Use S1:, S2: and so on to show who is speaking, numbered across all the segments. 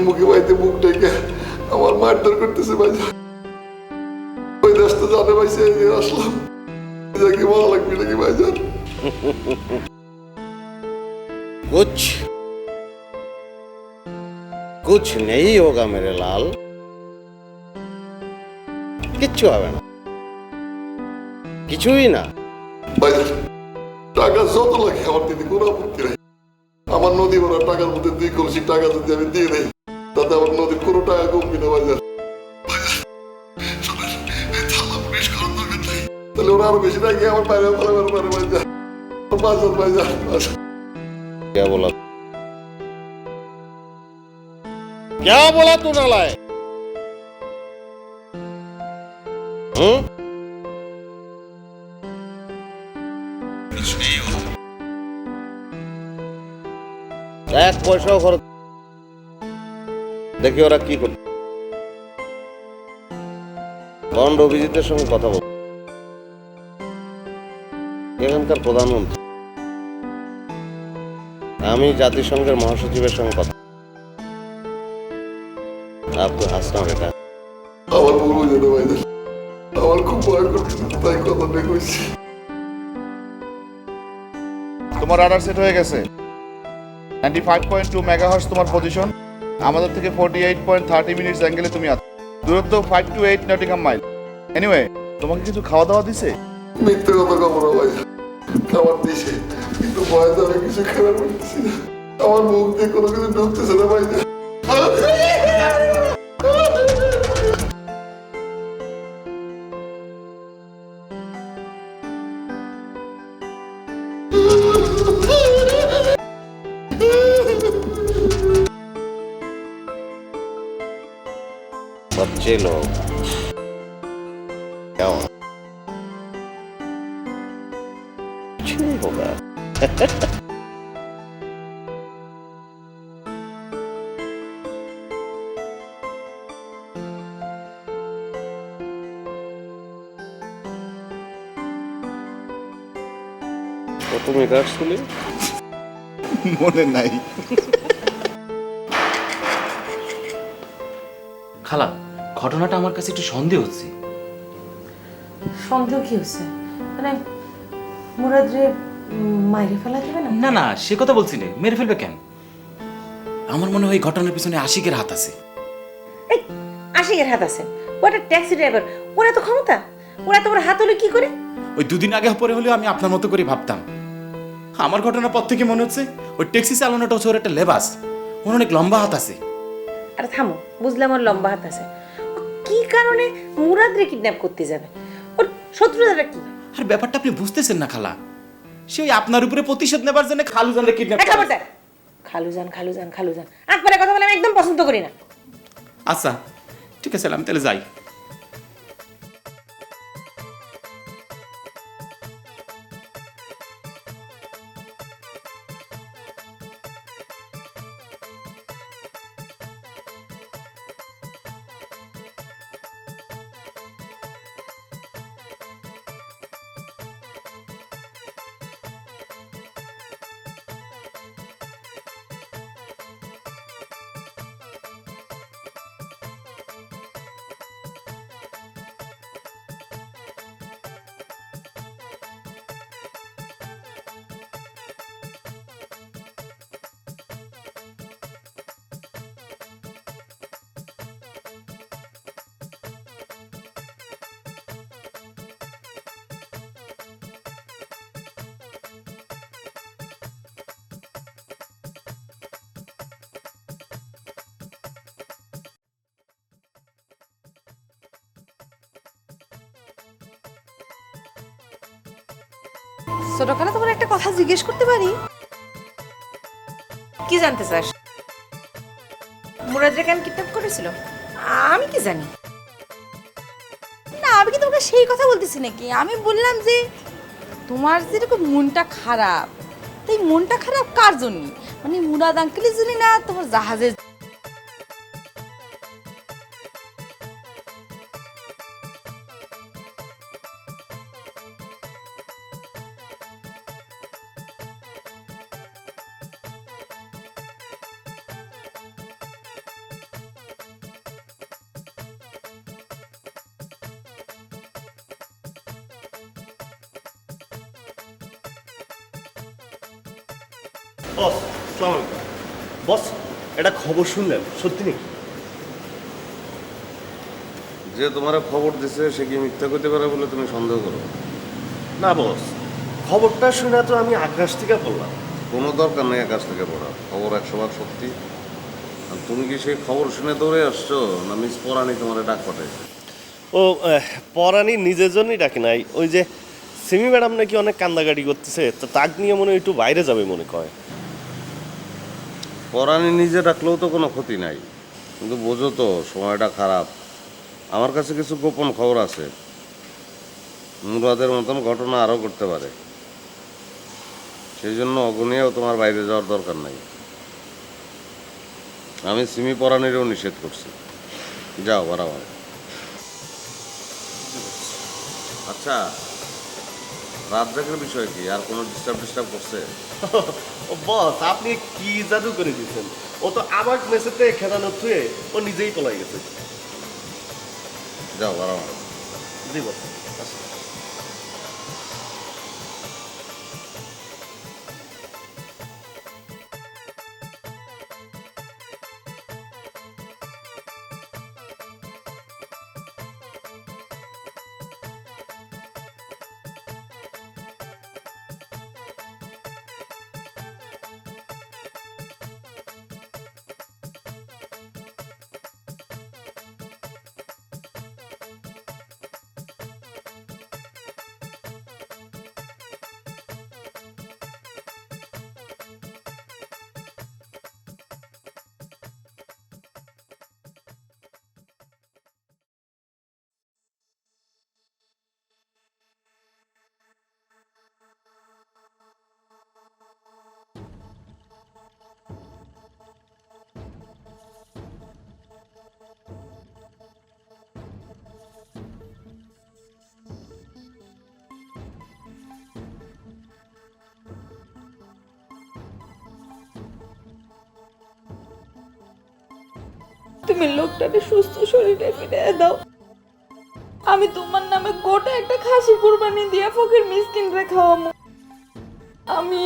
S1: মুখে বাইতে মুখ ডেকে আমার মারধর করতেছে ভাইজান। ওই দেশ তো জানে ভাইছে আসলাম, যাকে ভালো লাগবে নাকি ভাইজান?
S2: कुछ कुछ नहीं होगा मेरे लाल, কিচ্ছু হবে না, কিছুই না।
S1: ভাইজান টাকা যত লাগে আমার দিদি কোনো আপত্তি নাই। আমার নদী ভরা টাকার মধ্যে 2 কলসি টাকা যদি আমি দিয়ে দেই তাতে আমার নদীর কোনো টাকা কমবে না ভাইজান। তাহলে ওরা আরো বেশি টাকা আমার বাইরে ফেলে পারে ভাইজান। বাজার ভাইজান
S2: क्या बोला, क्या बोला तू नालायक? कुछ नहीं हुआ, এক পয়সাও খরচ। দেখি ওরা কি করে। বন্ড অভিজিতের সঙ্গে কথা বল, এখানকার প্রধানমন্ত্রী। আমি জাতিসংঘের মহাসচিবের সঙ্গে কথা। আপনি হাসনা বেটা,
S1: আমার ভুল হয়ে যেত ভাইজান, আমার খুব ভয় করছে তাই কথা দেখছি।
S3: তোমার রাডার সেট হয়ে গেছে। 95.2 মেগাহার্টজ তোমার পজিশন। আমাদের থেকে 48.30 মিনিটস অ্যাঙ্গেলে তুমি আছো। দূরত্ব 5 to 8 নটিংহাম মাইল। এনিওয়ে, তোমাকে কিছু খাওয়া দাওয়া দিছে?
S1: মিথ্যে কথা কব না ভাইজান, খাবার দিছে কিন্তু ভয় তো আমি কিছু খেতে পারতেছি না। আমার মুখ দিয়ে কোনো কিছু ঢুকতেছে না ভাইজান।
S2: बच्चे लोग क्या हो? कुछ नहीं होगा। কত মেগাহার্টজ ছিল
S3: মনে নাই।
S4: খালা, ঘটনাটা আমার কাছে একটু সন্দেহ হচ্ছে।
S5: সন্দেহ কি হচ্ছে? মানে মুরাদরে মাইরে ফেলা যাবে না?
S4: না না, সে কথা বলছি না, মেরে ফেলবে কেন? আমার মনে হয় এই ঘটনার পিছনে আশিকের হাত আছে।
S5: এই আশিকের হাত আছে? ওটা ট্যাক্সি ড্রাইভার, ওরা তো ক্ষমতা, ওরা তো ওর হাত হলে কি করে?
S4: ওই দুদিন আগে পরে হলেও আমি আপনার মতো করে ভাবতাম। আমার ঘটনার পর থেকে মনে হচ্ছে ওই ট্যাক্সি চালানোটা হচ্ছে ওর একটা লেবাস, ওর অনেক লম্বা হাত আছে।
S5: আরে থামো, বুঝলাম ওর লম্বা হাত আছে। ও কি কারণে মুরাদরে কিডন্যাপ করতে যাবে? ওর শত্রুতাটা কি?
S4: আর ব্যাপারটা আপনি বুঝতেছেন না খালা, সে ওই আপনার উপরে প্রতিশোধ নেবার জন্য খালুজানকে কিডন্যাপ করে।
S5: খবরদার, খালুজান খালুজান খালুজান আকবারের কথা বলে আমি একদম পছন্দ করি না।
S4: আচ্ছা ঠিক আছে, আমি তাহলে যাই।
S6: ছোটখাটো তোমার একটা কথা জিজ্ঞেস করতে পারি?
S5: কি জানতে চাস? মুরাদরে কেন কিডন্যাপ করেছিল আমি কি জানি?
S6: না, আমি কি তোমাকে সেই কথা বলতেছি নাকি? আমি বললাম যে তোমার যেরকম মনটা খারাপ, তাই মনটা খারাপ কার জন্য? মানে মুরাদ আঙ্কেলের জন্য না তোমার জাহাজের?
S7: বস আসসালামু আলাইকুম বস এটা খবর শুনলেন সত্যি নাকি
S2: যে তোমার খবর দিছে সে কি মিথ্যা করতে পারে বলে তুমি সন্দেহ করো?
S7: না বস খবরটা শুনে তো আমি আকাশ থেকে বললাম
S2: কোনো দরকার নেই আকাশ থেকে পড়া, খবর 100 সত্যি। আর তুমি কি সেই খবর শুনে দৌড়ে আসছো, না মিস পরানি তোমার ডাক পাঠাইছে?
S7: ও পরানি নিজের জন্যই ডাকে নাই, ওই যে সিমি ম্যাডাম নাকি অনেক কান্দাকাটি করতেছে, তো তাক নিয়ে মনে হয় একটু বাইরে যাবে মনে করে।
S2: পরানি নিজে ডাকলেও তো কোনো ক্ষতি নাই, কিন্তু বোঝো তো সময়টা খারাপ। আমার কাছে কিছু গোপন খবর আছে, মুরাদের মতন ঘটনা আরও ঘটতে পারে। সেই জন্য অগনিয়াও তোমার বাইরে যাওয়ার দরকার নাই। আমি সিমি পরানিরও নিষেধ করছি, যাও বাড়াবার। আচ্ছা, রাত জাগের বিষয় কি? আর কোনো ডিস্টার্ব করছে?
S7: ও বস আপনি কি জাদু করে দিচ্ছেন, ও তো আমার মেসেজে খেলানো থুয়ে ও নিজেই পলাই গেছে।
S2: যাও বাড়াবার।
S7: জি বস আচ্ছা।
S6: তুমি লোকটাকে সুস্থ শরীরে ফিরে দাও। আমি তোমার নামে গোটা একটা খাসি কুরবানি দিয়া ফকির মিসকিন রে খাওয়ামু। আমি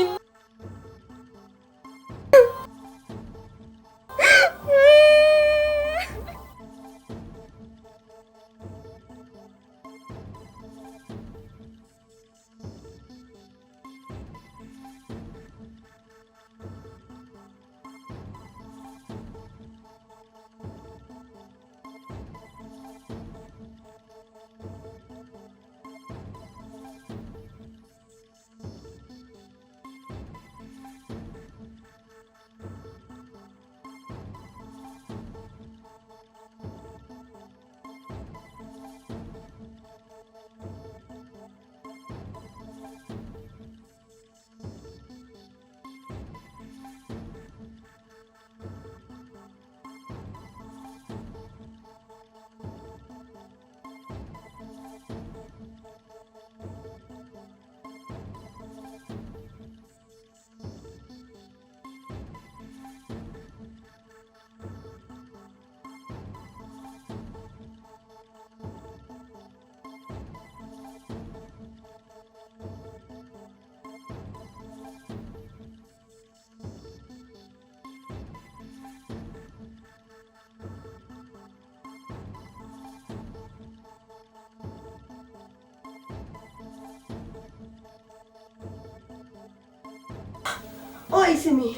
S8: ওই সিমি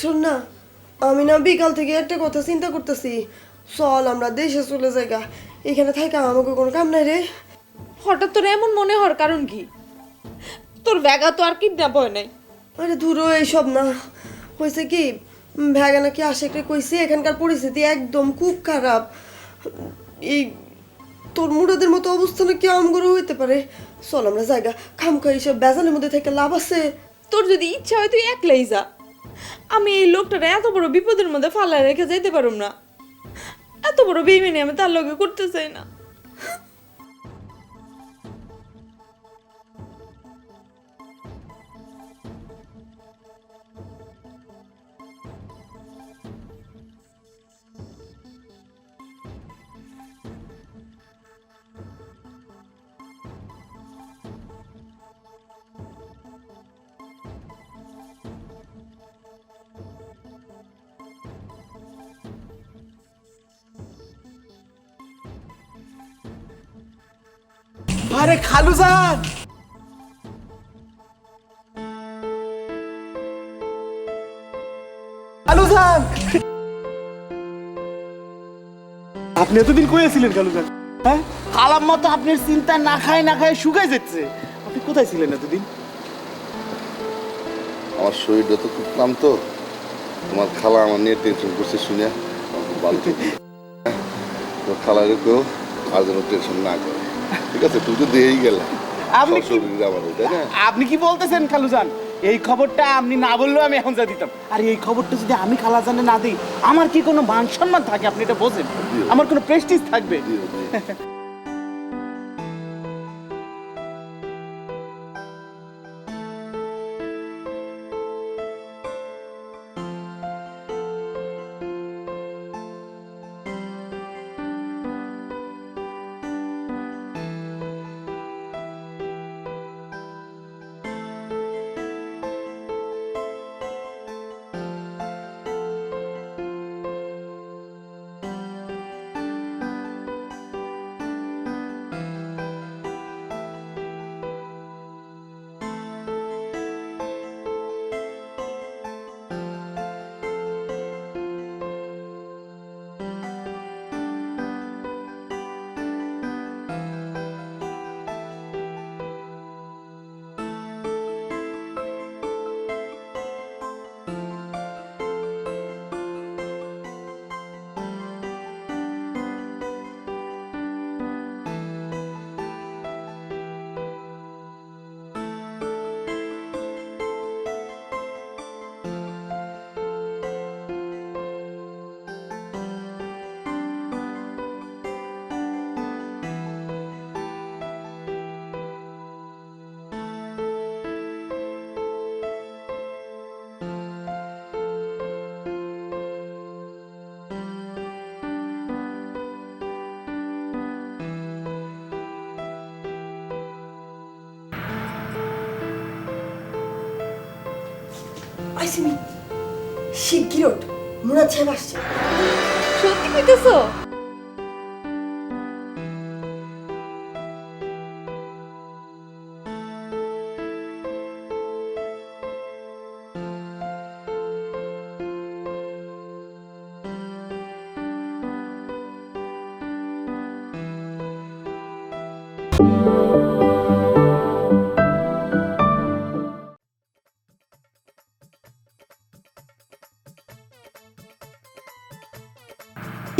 S8: শোন না, আমি না বিকাল থেকে একটা কথা চিন্তা করতেছি। চল আমরা দেশে চলে যাইগা, এখানে থাকা আমাকে কোনো কাম নাই রে।
S6: হঠাৎ তোর এমন মনে হওয়ার কারণ কি? তোর ব্যাগা তো আর কিডন্যাপ হয় নাই।
S8: আরে ধুরো এইসব না, হয়েছে কি ভ্যাগা নাকি আশেকরে কইছে এখানকার পরিস্থিতি একদম খুব খারাপ। এই তোর মুরাদের মতো অবস্থা নাকি আমগরও হইতে পারে। চল আমরা জায়গা খামখা এইসব বেজালের মধ্যে থেকে লাভ আছে।
S6: তোর যদি ইচ্ছা হয় তুই একলাই যা, আমি এই লোকটারে এত বড় বিপদের মধ্যে ফালায় রেখে যাইতে পারুম না। এত বড় বেইমানি আমি তার লগে করতে চাই না।
S4: আরে খালুজান, খালুজান, আপনি এতদিন কইছিলেন খালুজান? হ্যাঁ, খালাম্মা তো আপনার চিন্তা না খায় শুকাই যাচ্ছে। আপনি কোথায় ছিলেন এতদিন?
S1: আমার শরীরটা তো খুব ক্লান্ত, তোমার খালা আমার নিয়ে টেনশন করছে শুনে আমার খুব ভালো লাগে। তো খালারে কেউ আর যেন টেনশন না করে, ঠিক আছে? তুমি তো দিয়েই গেলে
S4: আপনি কি
S1: শরীরে আমার, তাই না?
S4: আপনি কি বলতেছেন খালুজান? এই খবরটা আপনি না বললেও আমি এখন যা দিতাম। আর এই খবরটা যদি আমি খালাজানে না দিই, আমার কি কোনো মান সম্মান থাকে? আপনি এটা বোঝেন? আমার কোনো প্রেস্টিজ থাকবে?
S1: দিও, দিও।
S8: আইসিমি শিগগির ওঠ, মুরাদ সাহেব আসছে।
S6: সত্যি কইতেছো?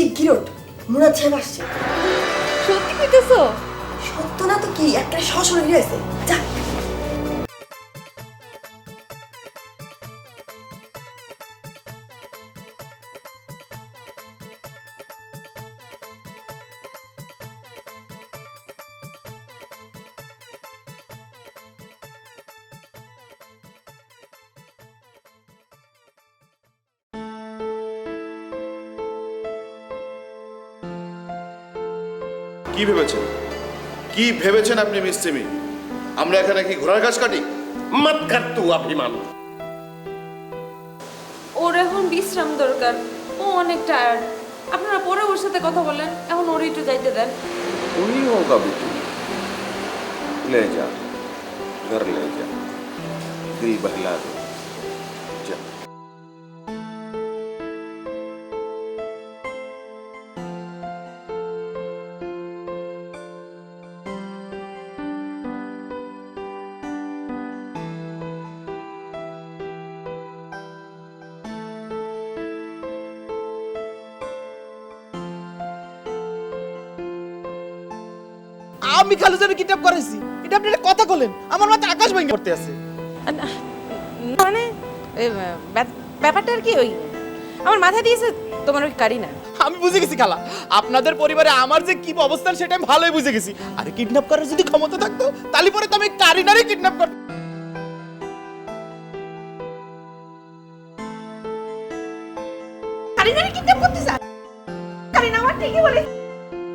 S8: শিগগির ওঠ, মুরাদ সাহেব আসছে।
S6: সত্যি কইতেছো?
S8: সত্য না তো কি, একটা সশরীরে আছে। যা।
S3: কি ভেবেছেন? কি ভেবেছেন আপনি মিস সিমি? আমরা এখানে কি ঘোড়ার ঘাস কাটি?
S7: মত কর তু অভিমান।
S6: ওর এখন বিশ্রাম দরকার, ও অনেক টায়ার্ড। আপনারা পরে ওর সাথে কথা বলেন, এখন ওর একটু যাইতে দেন।
S2: वही होगा बेटी, ले जा, घर ले जा, दिल बहला दे, जा।
S4: আমি খালুজানে কিডন্যাপ করেছি, এটা আপনি একটা কথা বলেন? আমার মাথায় আকাশ ভেঙে পড়তে আছে।
S5: মানে ব্যাপারটা আর কি, ওই আমার মাথায় দিয়েছে তোমার ওই কারিনা।
S4: আমি বুঝে গেছি খালা, আপনাদের পরিবারে আমার যে কি অবস্থান সেটা আমি ভালোই বুঝে গেছি। আরে কিডন্যাপ করার যদি ক্ষমতা থাকতো তাহলে পরে তো আমি কারিনারই কিডন্যাপ করতাম।
S5: কারিনারে কিডন্যাপ করতে চান? কারিনা আমার ঠিকই বলে,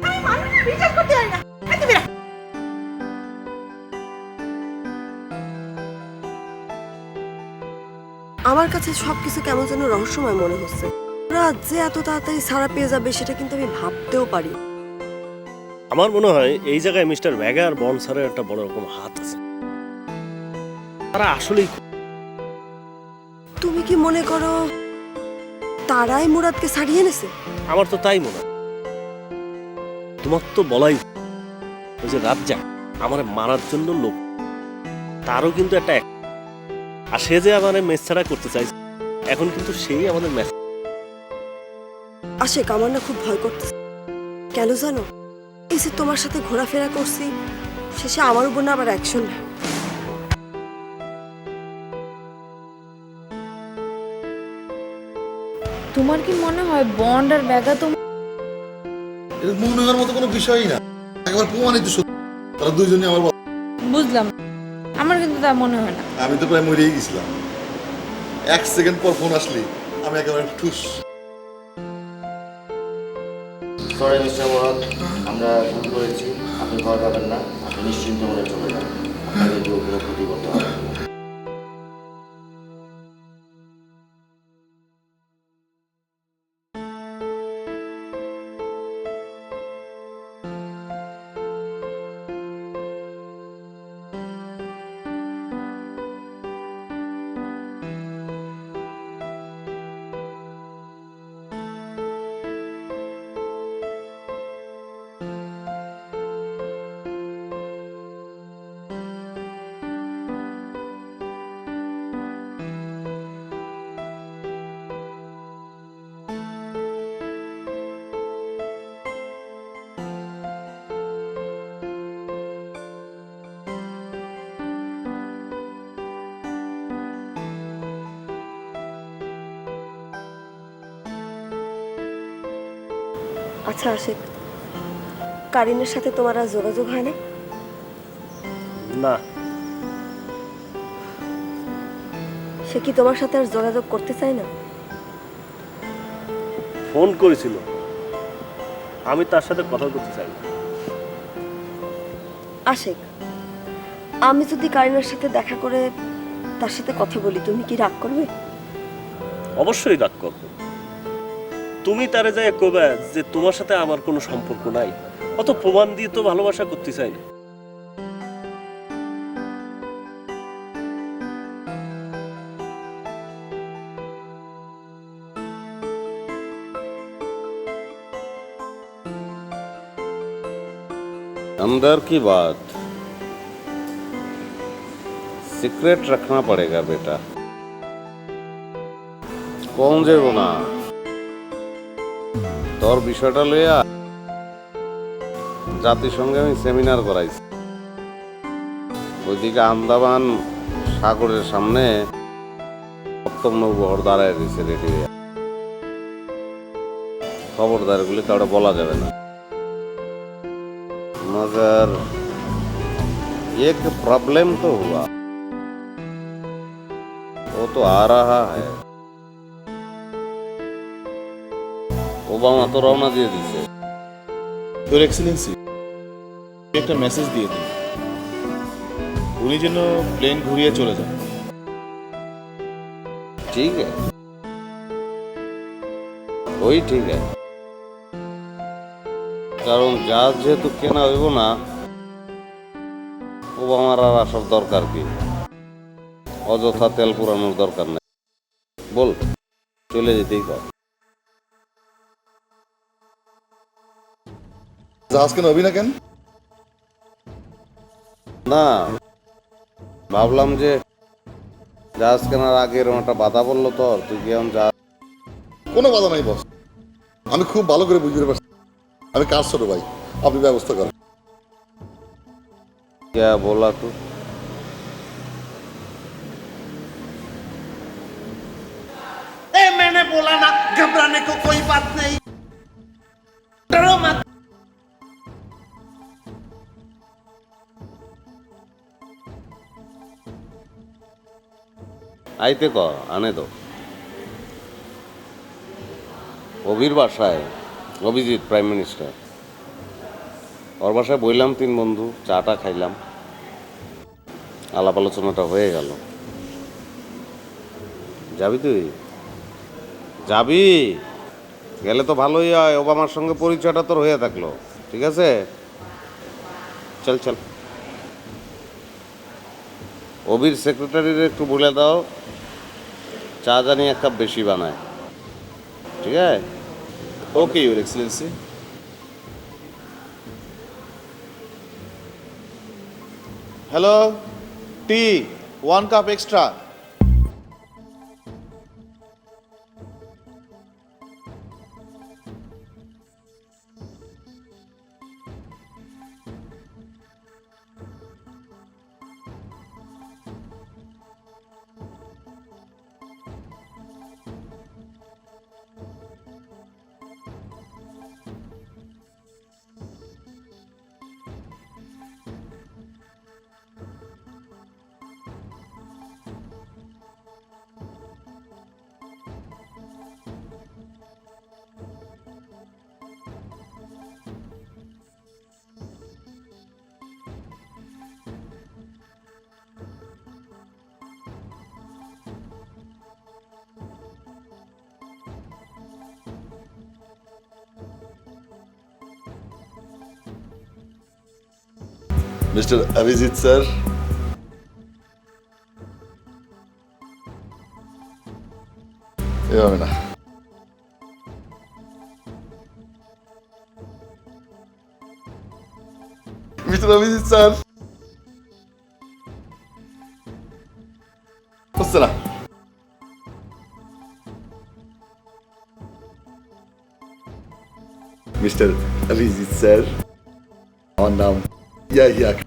S5: আমি মানুষের বিশ্বাস করতে পারি না। তুমি রাখ।
S8: আমার কাছে সবকিছু কেমন যেন রহস্যময় মনে হচ্ছে। মুরাদ যে এত তাড়াতাড়ি ছাড়া পেয়ে যাবে সেটা কিন্তু আমি ভাবতেও পারি।
S7: আমার মনে হয় এই জায়গায় মিস্টার ভ্যাগা আর বন স্যারের একটা বড় রকম হাত আছে। তারা আসলেই
S8: তুমি কি মনে করো তারাই মুরাদকে ছাড়িয়ে এনেছে?
S7: আমার তো তাই মনে হয়। তোমার তো বলাই ওই যে রাজ্জাক আমার মারার জন্য লোক, তারও কিন্তু একটা আর সে যে আমার মেস ছাড়া করতে চাইছে, এখন কিন্তু সেই আমাদের ম্যাচ।
S8: আশেক, আমার না খুব ভয় করতেছে। কেন জানো? এই যে তোমার সাথে ঘোরাফেরা করছি, শেষে আমার উপর না আবার অ্যাকশন।
S6: তোমার কি মনে হয় বন্ড আর ব্যাগা তো
S1: এটা মনে হওয়ার মতো কোনো বিষয়ই না, একবার প্রমাণিত সত্যি তারা দুইজনই আমার
S6: বুঝলাম, আমার কিন্তু তা মনে হয় না।
S1: আমি তো প্রায় মরেই গেছিলাম। 1 সেকেন্ড পর ফোন আসলি আমি একেবারে ঠুস।
S9: সরি মিস্টার মুরাদ, আমরা ভুল করেছি। আপনি ভয় পাবেন না, আপনি নিশ্চিন্ত মনে চলে যান। আপনাকে কেউ কোনো ক্ষতি করতে হবে না।
S8: আচ্ছা আশেক, কারিনের সাথে তোমার আর যোগাযোগ হয় না?
S7: না,
S8: সে কি তোমার সাথে আর যোগাযোগ করতে চায় না?
S7: ফোন করেছিল, আমি তার সাথে কথা বলতে চাই না।
S8: আশেক, আমি যদি কারিনার সাথে দেখা করে তার সাথে কথা বলি, তুমি কি রাগ করবে?
S7: অবশ্যই রাগ করব। তুমি তারে যায় কবে যে তোমার সাথে আমার কোনো সম্পর্ক নাই, অত প্রমাণ দিয়ে তো ভালোবাসা করতে চাই না।
S2: अंदर की बात सीक्रेट रखना पड़ेगा बेटा। कौन যাবো না তোর বিষয়টা লইয়া জাতিসংঘে আমি সেমিনার করাইছি। ওইদিকে আন্দামান সাগরের সামনে সপ্তম নৌবহর দাঁড়ায় রয়েছে রেডি হয়ে। খবরদার গুলি কাউকে বলা যাবে না। मगर एक प्रॉब्लम तो हुआ, वो तो आ रहा है। ওবামা তো রওনা দিয়ে দিচ্ছে।
S3: তোর এক্সেলেন্সি, একটা মেসেজ দিয়ে দিন, উনি যেন প্লেন ঘুরিয়ে চলে যান।
S2: ठीक है, वही ठीक है। কারণ জাহাজ যেহেতু কেনা হইব না, ওবামার আর আসার দরকার কি? অযথা তেল পুরানোর দরকার নেই। বল, চলে যেতেই কর।
S1: জাহাজ কেন হবি না কেন?
S2: না, ভাবলাম যে জাহাজ কেনার আগে এরকম একটা বাধা বললো তোর, তুই কি এখন জাহাজ?
S1: কোনো বাধা নাই বস, আমি খুব ভালো করে বুঝতে পারছি। আমি কাজ ছোট ভাই, আপনি ব্যবস্থা করেন।
S2: क्या बोला तू?
S4: मैंने बोला ना, घबराने को कोई बात नहीं, डरो मत।
S2: আইতে ক, আনে তো। অভির বাসায়, অভিজিৎ প্রাইম মিনিস্টার, ওর বাসায় বইলাম 3 বন্ধু, চাটা খাইলাম, আলাপ আলোচনাটা হয়ে গেল। যাবি তুই? যাবি? গেলে তো ভালোই হয়, ওবামার সঙ্গে পরিচয়টা তোর হয়ে থাকলো। ঠিক আছে, চল চল। অবির সেক্রেটারির একটু বলে দাও চা জানি এক কাপ বেশি বানায়, ঠিক আছে?
S3: Okay, Your Excellency. Hello, tea, 1 cup extra.
S1: Mister Abhijit sir, এভাবে না। মিস্টার অভিজিৎ স্যার, হচ্ছে না। মিস্টার অভিজিৎ স্যার, আমার নাম Yahya Khan.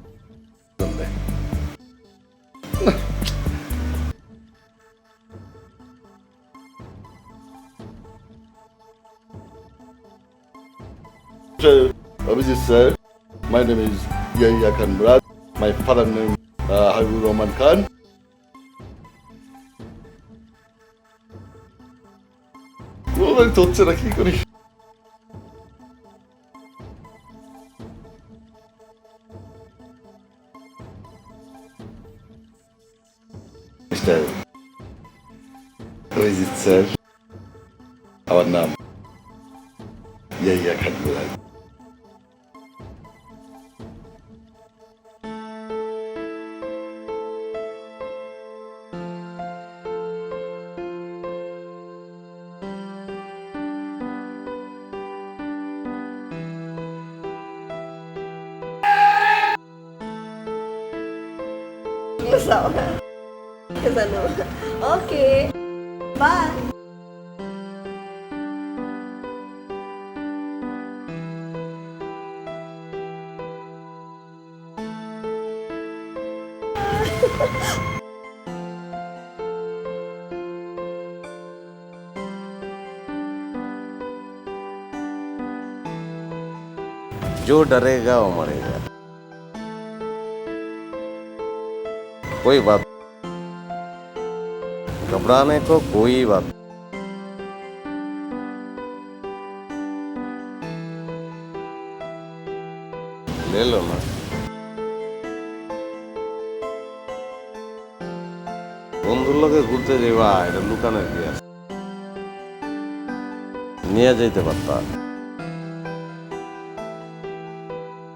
S1: Mr. Abhijit sir, my name is Yahya Khan Murad. My father name Habibur Rahman Khan. ওই তো হচ্ছে না, কি করি? মিস্টার অভিজিৎ স্যার, আমার নাম ইয়াহিয়া খান মুরাদ।
S8: Okay. Bye.
S2: जो डरेगा वो मरेगा। कोई बात, घबराने को कोई बात नहीं। ले लो ना। বন্ধুর লগে ঘুরতে যাবা, এটা লুকানোর কি আছে? নিয়ে যেতে পারতা,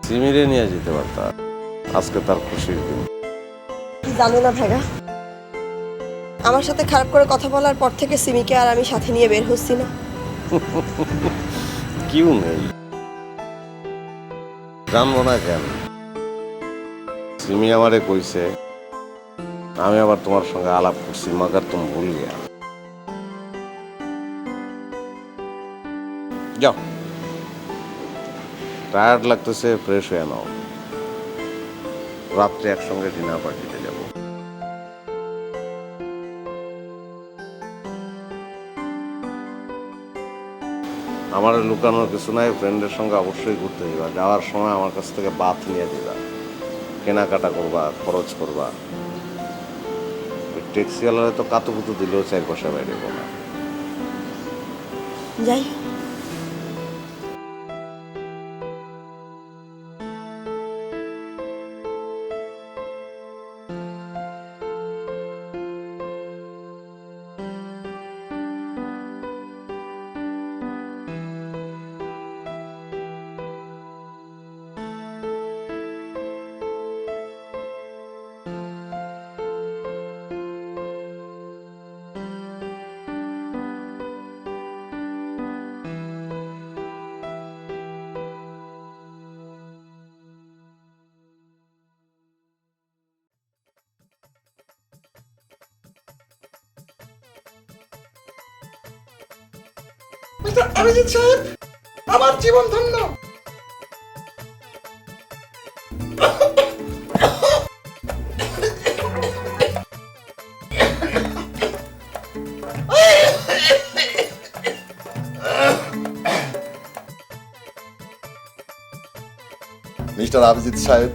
S2: সিমিরে নিয়ে যেতে পারতা। আজকে তার খুশির দিন।
S8: জানো না ভাইরা, আমার সাথে খারাপ করে কথা বলার পর থেকে সিমিকে আর আমি সাথে নিয়ে বের হচ্ছি না।
S2: কিউ নেই, জানবো না কেন? সিমি আমারে কইছে, আমি আবার তোমার সঙ্গে আলাপ করছি, মগর তুমি ভুল গিয়া। যাও, টায়ার্ড লাগতেছে, ফ্রেশ হয়ে নাও। রাত্রে একসঙ্গে ডিনার পার্টিতে যাব। আমার লুকানোর কিছু নাই, ফ্রেন্ডের সঙ্গে অবশ্যই ঘুরতে যাবা। যাওয়ার সময় আমার কাছ থেকে বাথ নিয়ে দিবা, কেনাকাটা করবা, খরচ করবা। ট্যাক্সিওয়ালা তো কাতুকুতু দিলেও 4 পয়সা বাইরে না।
S8: যাই
S10: অভিজিৎ সাহেব, আমার জীবন ধন্য।
S1: মিস্টার অভিজিৎ সাহেব,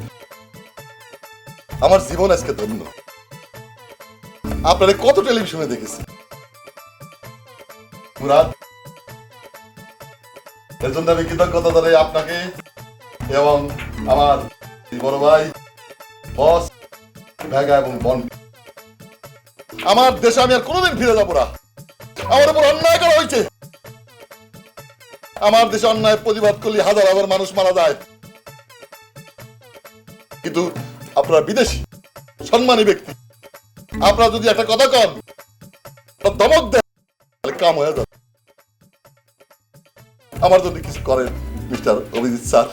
S1: আমার জীবন আজকে ধন্য। আপনারা কত টেলিভিশনে দেখেছি, মুরাদ, এর জন্য আমি কৃতজ্ঞতা জানাই আপনাকে এবং আমার বড় ভাই বস ভেগা এবং বন। আমার দেশে আমি আর কোনোদিন ফিরে যাবো না। আমার উপর অন্যায় করা হয়েছে। আমার দেশে অন্যায় প্রতিবাদ করলে হাজার হাজার মানুষ মারা যায়, কিন্তু আপনারা বিদেশি সম্মানী ব্যক্তি, আপনারা যদি একটা কথা কন, ধমক দেন, তাহলে কাম হয়ে যাবে। আমার জন্য কিছু করেন মিস্টার অভিজিৎ স্যার।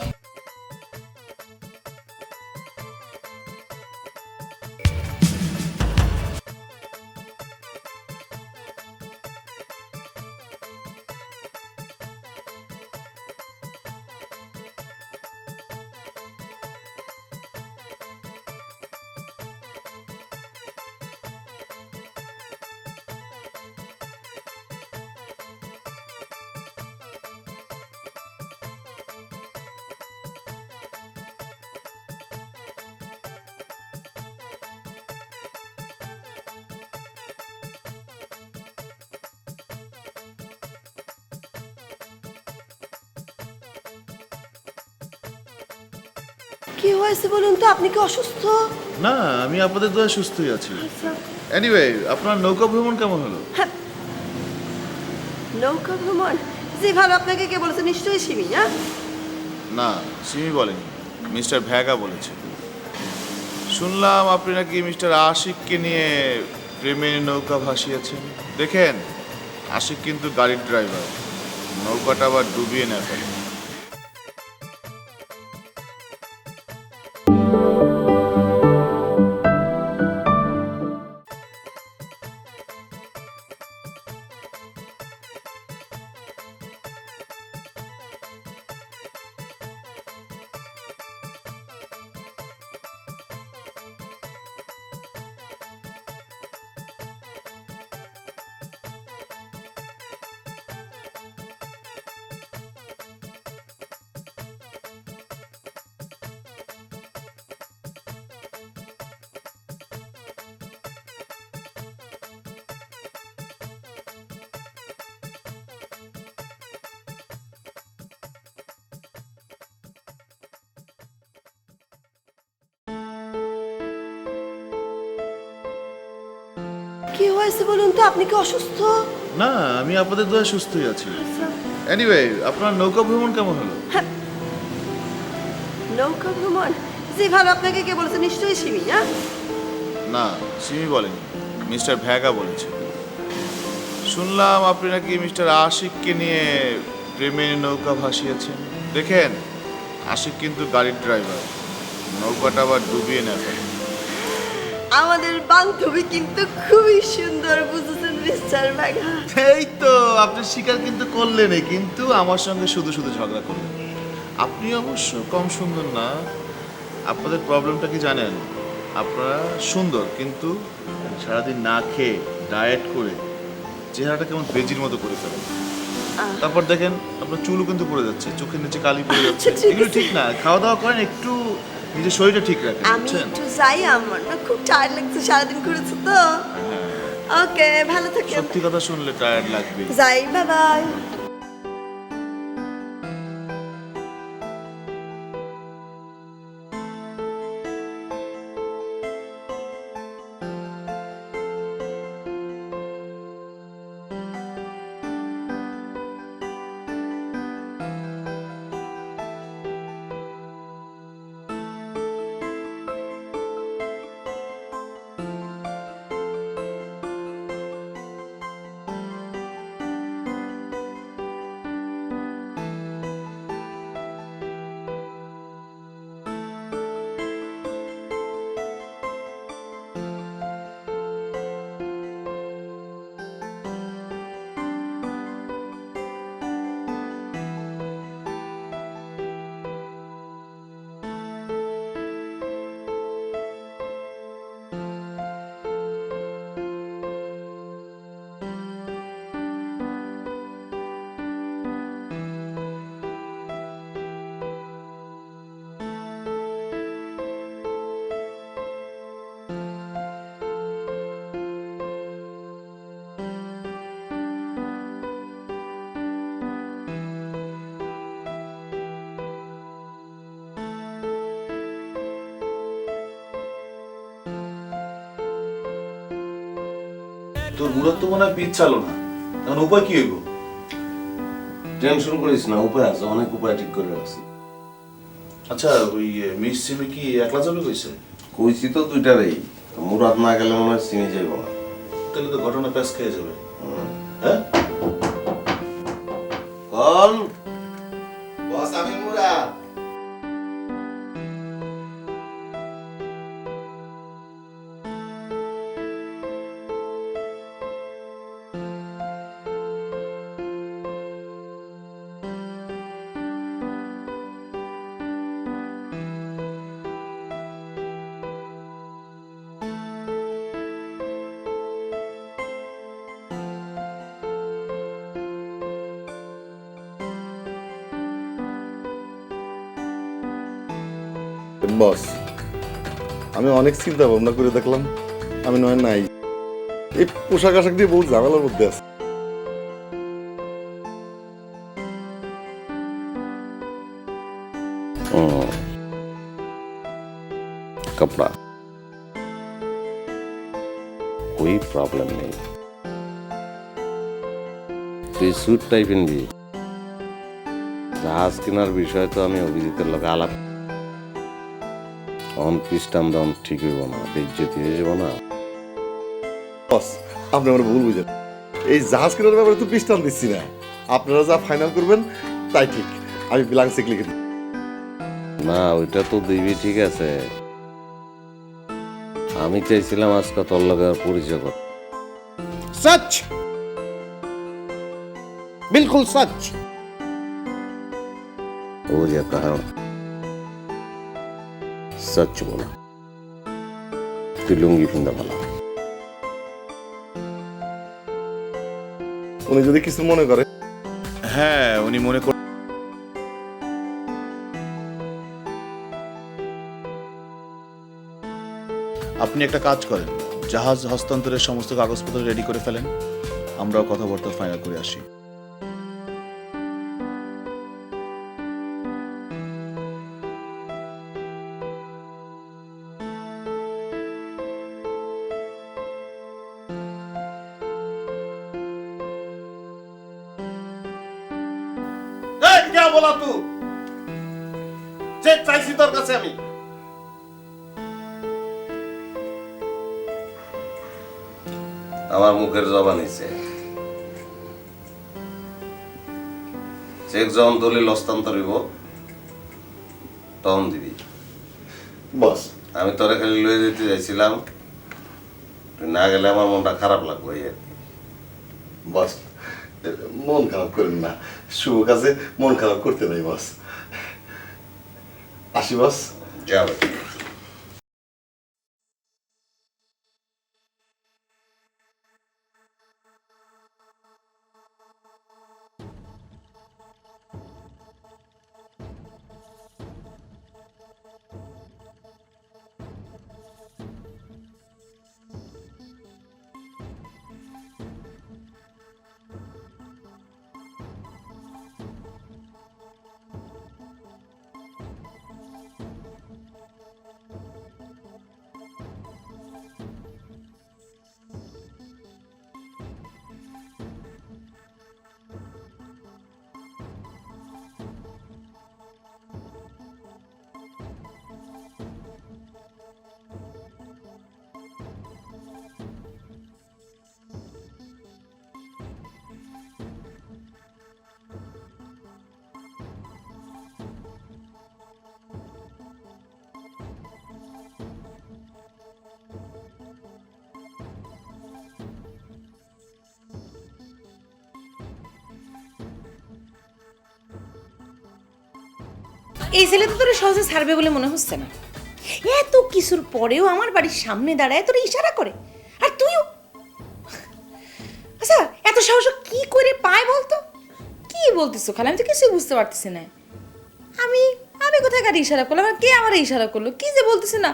S8: কি হয়েছে বলুন তো, আপনি কি অসুস্থ?
S3: না, আমি আপনাদের দোয়া সুস্থই আছি। এনিওয়ে, আপনার নৌকা ভ্রমণ কেমন হলো?
S8: নৌকা ভ্রমণ? জি ভালো, আপনাকে কে বলেছে? নিশ্চয়ই সিমি। হ্যাঁ,
S3: না, সিমি বলেনি, মিস্টার ভ্যাগা বলেছে। শুনলাম আপনি নাকি মিস্টার আশিককে নিয়ে প্রেমের নৌকা ভাসিয়েছেন। দেখেন, আশিক কিন্তু গাড়ির ড্রাইভার, নৌকাটা আবার ডুবিয়ে না ফেলে।
S8: কি হয়েছে বলুন তো, আপনি কি অসুস্থ?
S3: না, আমি আপনাদের দোয়া সুস্থই আছি। এনিওয়ে, আপনার নৌকা ভ্রমণ কেমন হলো?
S8: নৌকা ভ্রমণ? জি ভালো, আপনাকে কে বলেছে? নিশ্চয়ই সিমি। হ্যাঁ,
S3: না, সিমি বলেনি, মিস্টার ভ্যাগা বলেছে। শুনলাম আপনি নাকি মিস্টার আশিককে নিয়ে প্রেমের নৌকা ভাসিয়েছেন। দেখেন, আশিক কিন্তু গাড়ির ড্রাইভার, নৌকাটা আবার ডুবিয়ে না ফেলে।
S8: আমাদের বান্ধবী কিন্তু খুবই সুন্দর, বুঝেছেন মিস্টার ভ্যাগা?
S3: এই তো, আপনি স্বীকার কিন্তু করলেনই, কিন্তু আমার সঙ্গে শুধু শুধু ঝগড়া করলেন। আপনি অবশ্য কম সুন্দর না। আপনাদের প্রবলেমটা কি জানেন? আপনারা সুন্দর, কিন্তু সারাদিন না খেয়ে ডায়েট করে চেহারাটা কেমন বেজির মতো করে ফেলেন। তারপর দেখেন আপনার চুলও কিন্তু পড়ে যাচ্ছে, চোখের নিচে কালি পড়ে যাচ্ছে। এগুলো ঠিক না। খাওয়া দাওয়া করেন, একটু নিজের শরীরটা ঠিক রাখেন,
S8: আমি
S3: বুঝছেন?
S8: একটু যাই, আমার না খুব টায়ার্ড লাগছে, সারাদিন ঘুরেছি তো। ওকে, ভালো থাকেন।
S3: সত্যি কথা শুনলে টায়ার্ড লাগবে।
S8: যাই, বাই বাই।
S3: তোর মুরাদ তো মনে হয় পিচ চালো না, এখন উপায় কি হইব?
S2: টেনশন করিস না, উপায় আছে, অনেক উপায় ঠিক করে রাখছি।
S3: আচ্ছা ওই মিস সিমি কি একলা যাবে কইছে?
S2: কইছি তো দুইটারেই, মুরাদ না গেলে মনে হয় চিনি যাইব না।
S3: তাহলে তো ঘটনা প্যাস খেয়ে যাবে। হ্যাঁ
S2: কোন বস? আমি মুরাদ।
S1: বস, আমি অনেক চিন্তা ভাবনা করে দেখলাম আমি নয় নাই, এই পোশাক আশাক দিয়ে বহু ঝামেলার মধ্যে আছে।
S2: कपड़ा कोई प्रॉब्लम नहीं, তুই স্যুট টাইপের নিবি। জাহাজ কেনার বিষয় তো আমি অভিজিতের লোক আলাপ অন পিস্টান দাম ঠিক হইব না, বেজ্জতি হয়ে যাব না।
S1: বস, আপনি আমার ভুল বুঝেন, এই জাহাজ কেনার ব্যাপারে তো পিস্টান দিচ্ছি না, আপনারা যা ফাইনাল করবেন তাই ঠিক, আমি ব্ল্যাঙ্ক চেক লিখে দিই।
S2: না ওইটা তো দিবি, ঠিক আছে, আমি চাইছিলাম আজকে তোর লগে পরিচয় কর।
S10: सच, बिल्कुल सच।
S2: हो जाता है सच बोला, তুই লুঙ্গি ফিন্দা ভালো।
S1: উনি যদি কিছু মনে করে।
S3: হ্যাঁ উনি মনে কর, আপনি একটা কাজ করেন, জাহাজ হস্তান্তরের সমস্ত কাগজপত্র রেডি করে ফেলেন, আমরাও কথাবার্তা ফাইনাল করে আসি।
S2: বলা তুই যে চাইছি তোর কাছে আমি, আমার মুখের জবান হইছে, চেক যখন দলিল হস্তান্তর হইব তখন দিবি।
S1: বস,
S2: আমি তোরে খালি লয়ে দিতে চাইছিলাম, তুই না গেলে আমার মনটা খারাপ লাগবে এই আর কি।
S1: বস মন খারাপ করেন না, শুভ কাজে মন খারাপ করতে নাই বস। আসি বস।
S2: যাবে
S5: এই ছেলে তো তোর সহজে ছাড়বে বলে মনে হচ্ছে না। এত কিছুর পরেও আমার বাড়ির সামনে দাঁড়ায় তোর ইশারা করে, আর তুইও। আচ্ছা এত সাহস কি করে পায় বলতো? কি বলতেছো খালা, আমি তো কিছুই বুঝতে পারতেছি না। আমি আমি কোথায় কার ইশারা করলাম, আর কে আমার ইশারা করলো? কি যে বলতেছি না,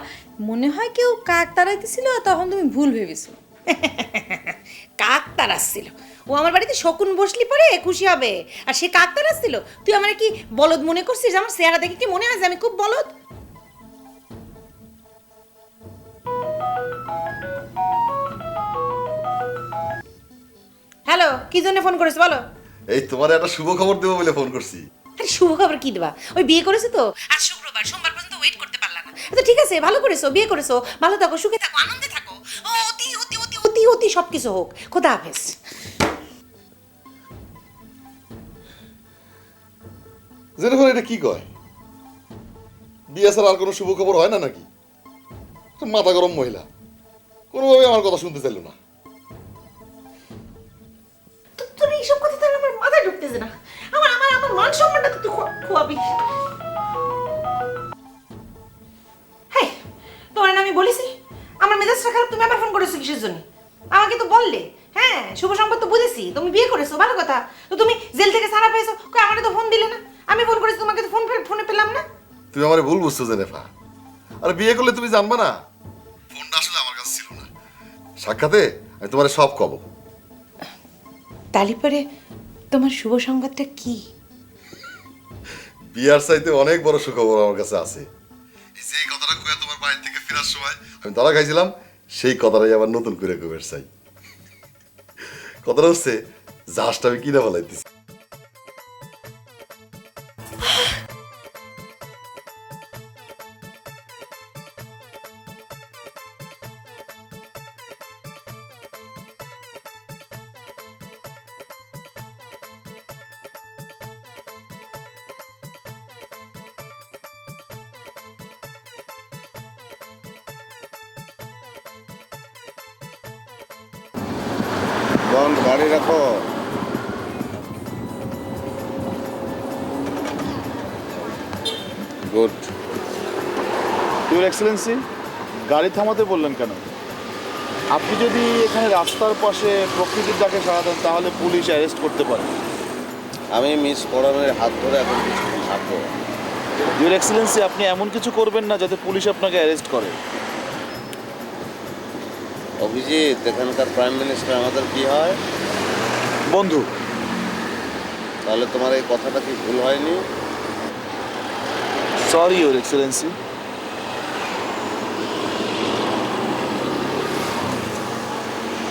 S5: মনে হয় কেউ কাক তাড়াইতেছিল, তখন তুমি ভুল ভেবেছো। কাক তাড়াচ্ছিল, ও আমার বাড়িতে শকুন বসলি পরে খুশি হবে, আর সে কাক তাড়াচ্ছিল। তুই আমার কি বলদ মনে করছিস? আমার চেহারা দেখে কি মনে হয় যে আমি খুব বলদ?
S6: কি জন্য ফোন করেছো বলো?
S1: এই তোমার একটা শুভ খবর দেবো বলে ফোন করছি।
S6: আরে শুভ খবর কি দেবা? ওই বিয়ে করেছো তো, আজ শুক্রবার, সোমবার পর্যন্ত ওয়েট করতে পারলা না। আচ্ছা ঠিক আছে, ভালো করেছো, বিয়ে করেছো, ভালো থাকো, সুখে থাকো, আনন্দে থাকো। ও অতি অতি অতি অতি অতি সবকিছু হোক। খোদা হাফেজ।
S1: জেনিফার এটা কি কয়? বিয়ে ছাড়া আর কোনো শুভ খবর হয় না নাকি? মাথা গরম মহিলা, কোনোভাবে আমার কথা শুনতে চাইল না।
S6: তোর এইসব কথা তাহলে আমার মাথায় ঢুকতেছে না। আমার আমার আমার মান সম্মানটা তো তুই খোয়াবি। হ্যাঁ, তোমার না আমি বলেছি আমার মেজাজটা খারাপ, তুমি আবার ফোন করেছো কিসের জন্য? আমাকে তো বললে। হ্যাঁ, শুভ সংবাদ তো বুঝেছি, তুমি বিয়ে করেছো, ভালো কথা। তো তুমি জেল থেকে ছাড়া পেয়েছো, কই আমাকে তো ফোন দিলে না। আমি ফোন করেছি, তোমাকে তো ফোনে পেলাম না।
S1: তুমি আমার ভুল বুঝছো জেনিফা। আর বিয়ে করলে তুমি জানবা না? ফোনটা আসলে আমার কাছে ছিল না। সাক্ষাতে আমি তোমার সব কব।
S6: তালি পরে তোমার শুভ সংবাদটা কি?
S1: বিয়ার চাইতে অনেক বড় সুখবর আমার কাছে আছে। এই যে কথাটা কয়ে তোমার বাড়ি থেকে ফেরার সময় আমি ধরা খাইছিলাম, সেই কথাটাই আবার নতুন করে কইবার চাই। কথাটা হচ্ছে জাহাজটা আমি কিনে ফেলাইতেছি।
S2: বন্ধ, গাড়ি রাখো। গুড।
S3: ইউর এক্সেলেন্সি, গাড়ি থামাতে বললেন কেন? আপনি যদি এখানে রাস্তার পাশে প্রকৃতির ডাকে সাড়া দেন তাহলে পুলিশ অ্যারেস্ট করতে পারে।
S2: আমি মিস পরানের হাত ধরে এখন কিছুক্ষণ থাকবো।
S3: ইউর এক্সেলেন্সি, আপনি এমন কিছু করবেন না যাতে পুলিশ আপনাকে অ্যারেস্ট করে।
S2: অভিজিৎ, এখানকার প্রাইম মিনিস্টার আমাদের কি হয়?
S3: বন্ধু।
S2: তাহলে তোমার এই কথাটা কি ভুল হয়নি?
S3: Sorry your Excellency.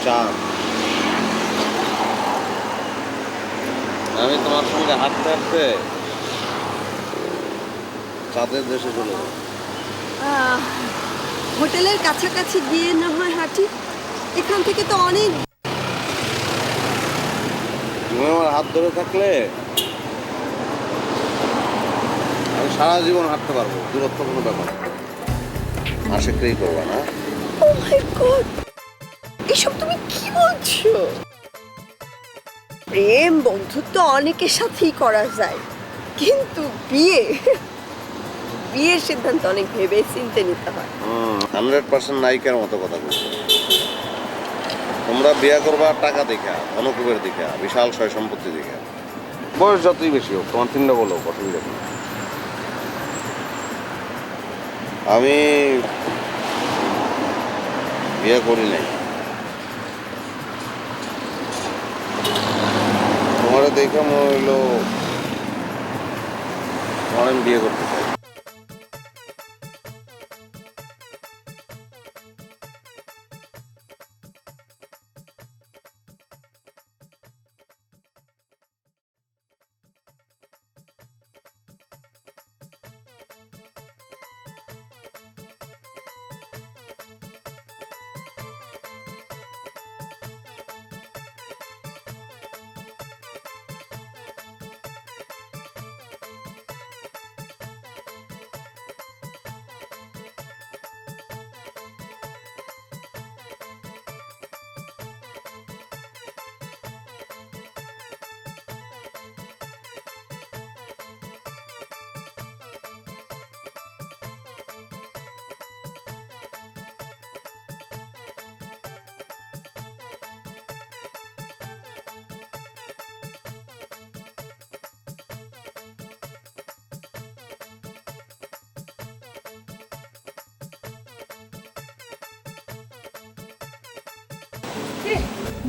S2: চাঁদ, আমি তোমার সঙ্গে হাঁটতে হাঁটতে চাঁদের দেশে চলে যাবো।
S8: হোটেলের কাছাকাছি গিয়ে না হয় হাঁটি, এখান থেকে তো অনেক।
S2: তুমি আমার হাত ধরে থাকলে আমি সারা জীবন হাঁটতে পারবো, দূরত্ব কোনো ব্যাপার না। আশিকটাই করবা না?
S8: ও মাই গড, এসব তুমি কি বলছো? প্রেম বন্ধুত্ব অনেকের সাথেই করা যায়, কিন্তু বিয়ের সিদ্ধান্ত অনেক ভেবে চিন্তে নিতে হয়।
S2: 100% নায়িকার মতো কথা বলছো। তোমরা বিয়ে করবা টাকা দেখা, অনুকূপের দেখা, বিশাল সয় সম্পত্তি দেখা। বয়স যতই বেশি হোক, তোমার তিনটা বলো, অসুবিধা নেই। আমি বিয়ে করি নাই। তোমার দেখে মনে হইলো তোমার আমি বিয়ে করতে চাই।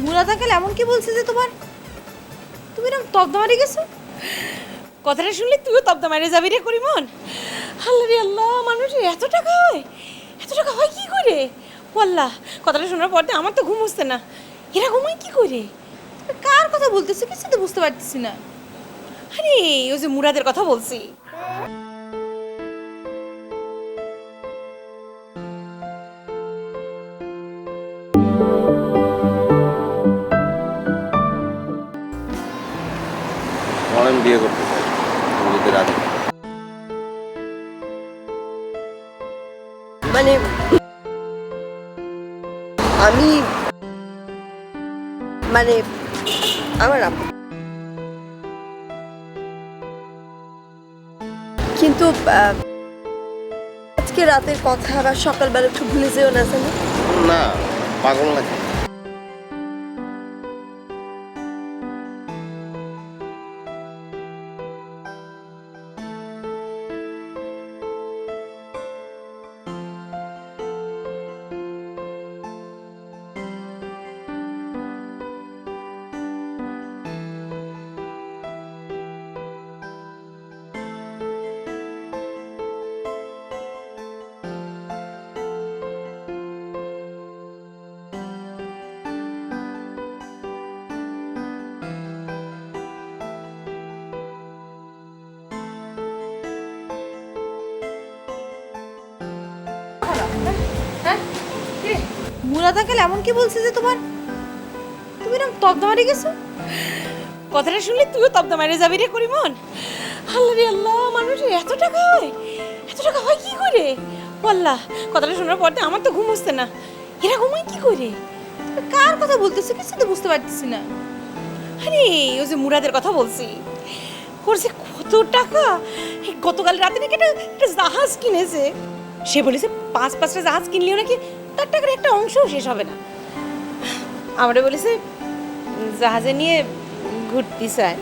S6: মুরাদ আঙ্কেল এমন কি বলছে যে তুমি এরকম তব্দা মারি গেছো? কথাটা শুনলে তুইও তব্দা মারি যাবি রে করিমন। আল্লাহ রে আল্লাহ, মানুষের এত টাকা হয়, এত টাকা হয় কি করে? ও আল্লাহ, কথাটা শোনার পর আমার তো ঘুম হচ্ছে না। এরা ঘুমায় কি করে? কার কথা বলতেছো কিছু তো বুঝতে পারতেছি না। আরে ওই যে মুরাদের কথা বলছি।
S2: তোমার আমি বিয়ে করতে চাই, তুমি যদি রাজি।
S8: মানে আমি মানে আমার আব্বু, কিন্তু আজকে রাতের কথা আবার সকালবেলা একটু ভুলে যেও না জানি।
S2: না, পাগল নাকি?
S6: মুরাদ আঙ্কেল এমন কি বলছে যে তুমি এরকম তব্দা মারি গেছো? কথাটা শুনলে তুইও তব্দা মারি যাবি রে করিমন। আল্লাহ রে আল্লাহ, মানুষের এত টাকা হয়, এত টাকা হয় কি করে? আল্লাহ, কথাটা শোনার পর আমার তো ঘুম হচ্ছে না। এরকম হয় কি করে? তুমি কার কথা বলতেছো কিছু তো বুঝতে পারতেছি না। আরে ওই যে মুরাদের কথা বলছি, করছে কত টাকা। এই গতকাল রাতে নাকি একটা জাহাজ কিনেছে। সে বলেছে 5-5টা জাহাজ কিনলেও নাকি তার টাকার একটা অংশও শেষ হবে না। আমরা বলেছে জাহাজে নিয়ে ঘুরতে চায়।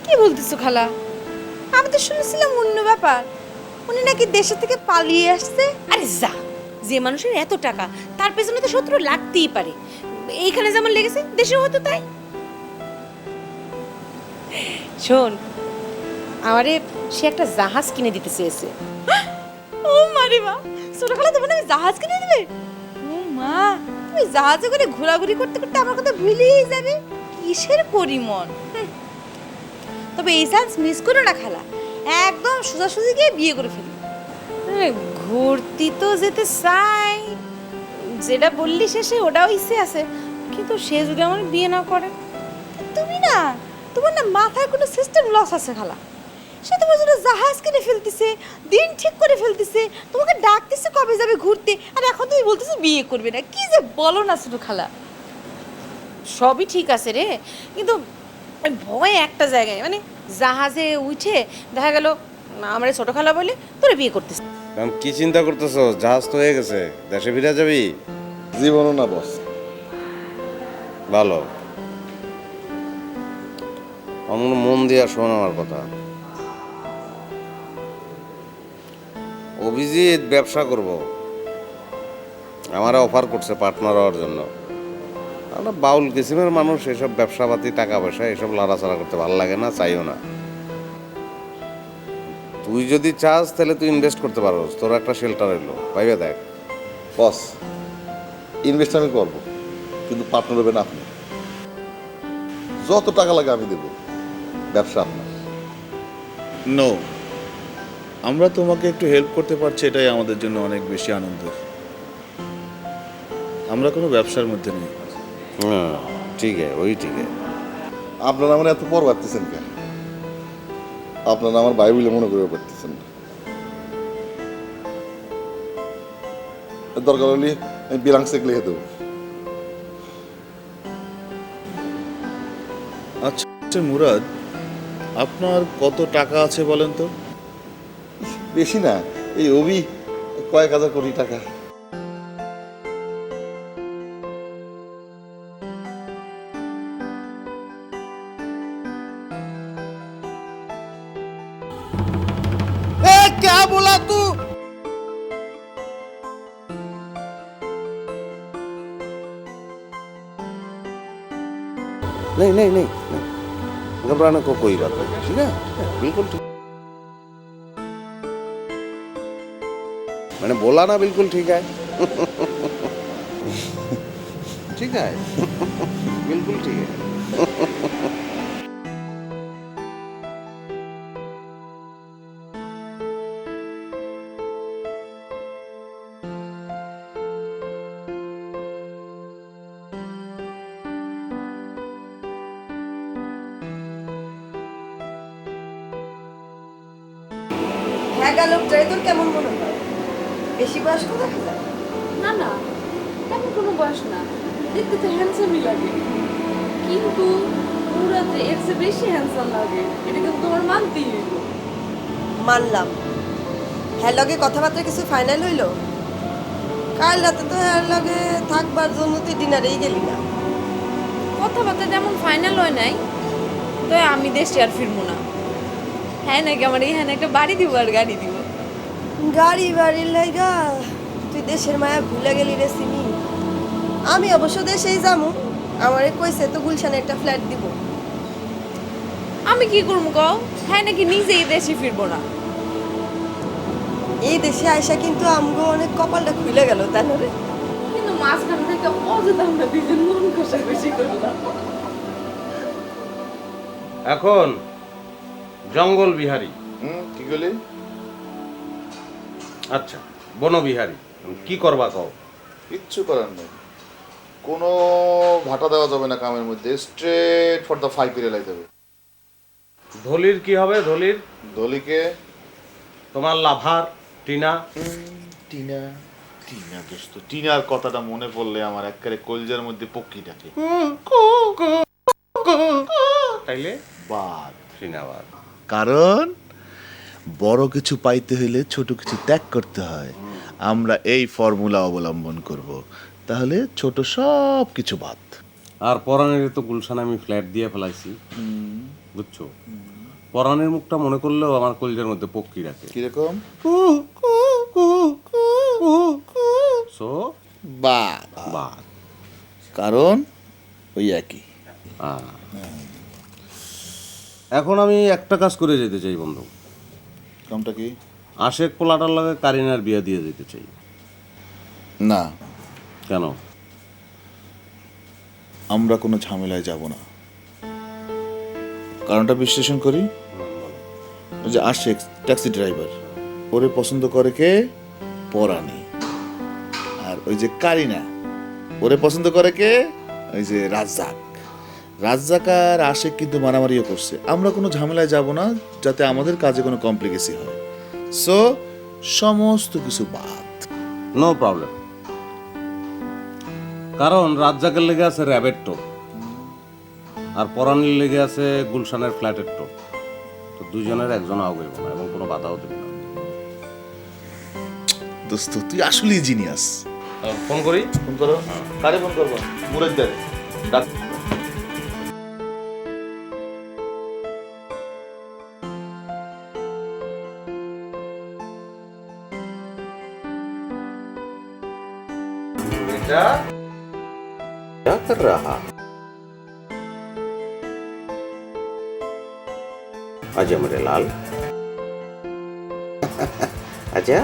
S6: কি বলতেছো খালা? আমি তো শুনেছিলাম অন্য ব্যাপার, উনি নাকি দেশে থেকে পালিয়ে আসছে। আরে যা, যে মানুষের এত টাকা তার পেছনে তো শত্রু লাগতেই পারে। এইখানে যেমন লেগেছে দেশেও হতো তাই। শোন, আমারে সে একটা জাহাজ কিনে দিতে চেয়েছে। ও মারে মা, ছোট খালা তোমার আমি জাহাজ কিনে দিবে? ও মা, তুমি জাহাজে করে ঘোরাঘুরি করতে করতে আমার কথা ভুলেই যাবে। কিসের পরিমন! তবে এই চান্স মিস করো না খালা, একদম সোজাসুজি গিয়ে বিয়ে করে ফেলি। ঘুরতে তো যেতে চাই, যেটা বললি শেষে ওটাও ইচ্ছে আছে, কিন্তু সে যদি আমার বিয়ে না করে? তুমি না, তোমার না মাথায় কোনো সিস্টেম লস আছে খালা। সে তোমার জন্য জাহাজ কিনে ফেলতেছে, দিন ঠিক করে ফেলতেছে, তোমাকে ডাকতেছে কবে যাবে ঘুরতে, আর এখন তুমি বলতেছো বিয়ে করবে না। কি যে বলো না শুধু খালা। সবই ঠিক আছে রে, কিন্তু ভয় একটা জায়গায়, মানে জাহাজে উঠে দেখা গেল আমার ছোট খালা বলে তোরে বিয়ে করতেছে।
S2: কারণ কি চিন্তা করতেছো? জাহাজ তো হয়ে গেছে, দেশে ফিরে যাবি।
S1: জীবনও না বস।
S2: ভালো, আমার মন দিয়া শোন আমার কথা। অভিজিৎ ব্যবসা করব, আমারে অফার করছে পার্টনার হওয়ার জন্য। আমরা বাউল কিসিমের মানুষ, এসব ব্যবসাপাতি টাকা পয়সা এসব লড়াচড়া করতে ভালো লাগে না, চাইও না। তুই যদি চাস তাহলে তুই ইনভেস্ট করতে পারোস, তোর একটা শেল্টার এলো, ভাইবে দেখ।
S1: বস, ইনভেস্ট আমি করবো, কিন্তু পার্টনার হবেন আপনি। যত টাকা লাগে আমি দেবো, ব্যবসা আপনার।
S3: নো, আমরা তোমাকে একটু হেল্প করতে পারছি, এটাই আমাদের জন্য অনেক বেশি আনন্দের। আমরা কোনো ব্যবসার মধ্যে নেই।
S2: হ্যাঁ ঠিক আছে, ওই ঠিক আছে।
S1: আপনারা আমার এত পর ভাবতেছেন কেন? আপনারা আমার ভাই বলে মনে করে পারতেছেন না। দরকার হলে আমি বিরাং চেক লিখে দেবো।
S3: আচ্ছা মুরাদ, আপনার কত টাকা আছে বলেন তো?
S1: বেশি না, এই অভি কয়েক হাজার কোটি টাকা।
S10: क्या बोला तू?
S2: नहीं नहीं नहीं नहीं, घबराने को कोई बात नहीं, ठीक है? बिल्कुल ठीक, मैंने बोला ना बिल्कुल ठीक है। ठीक है बिल्कुल ठीक है
S8: হ্যাঁ লোকটাই তোর কেমন মনে হয়? বেশি বয়স্ক দেখা যায়?
S6: না না তেমন কোনো বয়স না, দেখতে তো হ্যান্ডসামই লাগে, কিন্তু মুরাদে এর চেয়ে বেশি হ্যান্ডসাম লাগে, এটা কিন্তু তোমার মানতেই হইব।
S8: মানলাম। হ্যাঁ লগে কথাবার্তা কিছু ফাইনাল হইলো? কাল রাতে তো হ্যাঁ লগে থাকবার জন্য তুই ডিনারেই গেলি না।
S6: কথাবার্তা যেমন ফাইনাল হয় নাই, তো আমি দেশে আর ফিরবো না। হ্যাঁ নাকি আমার এখানে একটা বাড়ি দিব আর গাড়ি দিব।
S8: গাড়ি বাড়ির লাইগা তুই দেশের মায়া ভুলে গেলি রে সিমি। আমি অবশ্য দেশেই যামু, আমারে কইছে তো গুলশানে একটা ফ্ল্যাট দিব।
S6: আমি কি করবো কও? হ্যাঁ নাকি নিজেই দেশে ফিরবো না।
S8: এই দেশে আয়সা কিন্তু আমগো অনেক কপালটা খুলে গেল, তাই না রে?
S6: কিন্তু মাঝখান থেকে অযথা আমরা দুজন মন কষাকষি করলাম।
S2: এখন জঙ্গল বিহারী
S3: কি বলি?
S2: আচ্ছা বনবিহারী কি করবা কও
S3: কিচ্ছু করার নেই, কোনো ভাটা দেওয়া যাবে না কামের মধ্যে, স্ট্রেট ফর দ্য ফাইভ করে লাইতে হবে।
S2: ধলির কি হবে? ধলির
S3: দলিকে
S2: তোমার লাভার টিনা
S3: টিনা টিনা দোস্ত, টিনার কথাটা মনে পড়লে আমার একেবারে কলজার মধ্যে পক্ষী ডাকে।
S2: তাইলে
S3: বাদ।
S2: টিনাবাদ
S3: কারণ বড় কিছু পাইতে হইলে ছোট কিছু ত্যাগ করতে হয়। আমরা এই ফর্মুলা অবলম্বন করব, তাহলে ছোট সব কিছু বাদ।
S2: আর পরাণের তো গুলশান আমি ফ্ল্যাট দিয়ে ফেলাইছি বুঝছো, পরাণের মুখটা মনে করলেও আমার কলজের মধ্যে পক্ষী রাখে
S3: কিরকম?
S2: সো
S3: বাদ।
S2: বাদ
S3: কারণ ওই একই।
S2: এখন আমি একটা কাজ করে যেতে চাই বন্ধু।
S3: কামটা কি?
S2: আশেক পোলাটার লাগে কারিনার বিয়ে দিয়ে যেতে চাই।
S3: না,
S2: কেন?
S3: আমরা কোনো ঝামেলায় যাব না। কারণটা বিশ্লেষণ করি। ওই যে আশেক ট্যাক্সি ড্রাইভার, ওরে পছন্দ করে কে? পরাণী। আর ওই যে কারিনা, ওরে পছন্দ করে কে? ওই যে রাজ্জাক। রাজ্জাক আর আশেক কিন্তু মারামারিও করছে। আমরা কোনো ঝামেলায় যাব না যাতে আমাদের কাজে কোনো কমপ্লিকেসি হয়। সো সমস্ত কিছু বাদ।
S2: No problem. কারণ রাজ্জাকের লেগে আছে র্যাবের টোপ, আর পরাণীর লেগে আছে গুলশানের ফ্ল্যাটের টোপ। তো দুজনের একজন আগাইব না এবং কোনো বাধাও দেবে না।
S3: দোস্ত তুই আসলেই জিনিয়াস।
S2: ফোন করি?
S3: ফোন করো। কারে ফোন করবো? মুরাদ ডাক।
S2: बेटा क्या कर रहा? आजा मेरे लाल, आजा।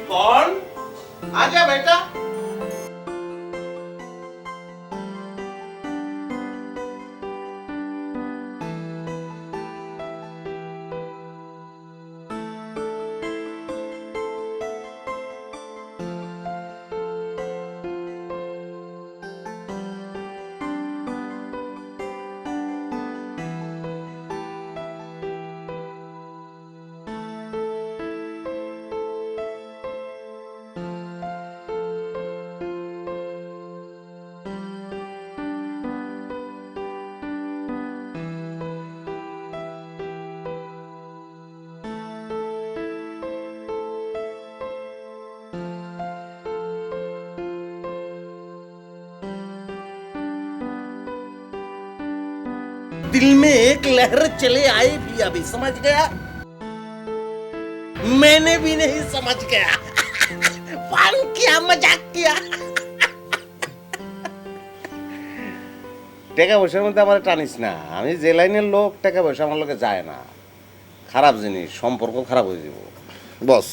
S2: कौन? आजा बेटा।
S10: दिल में एक लहर चले आए भी अभी समझ गया मैंने भी नहीं समझ गया पाल किया मजाक किया
S2: টাকা পয়সার মধ্যে আমার টানিস না, আমি যে লাইনের লোক টাকা পয়সা আমার লোকে যায় না, খারাপ জিনিস, সম্পর্ক খারাপ হয়ে যাব।
S1: বস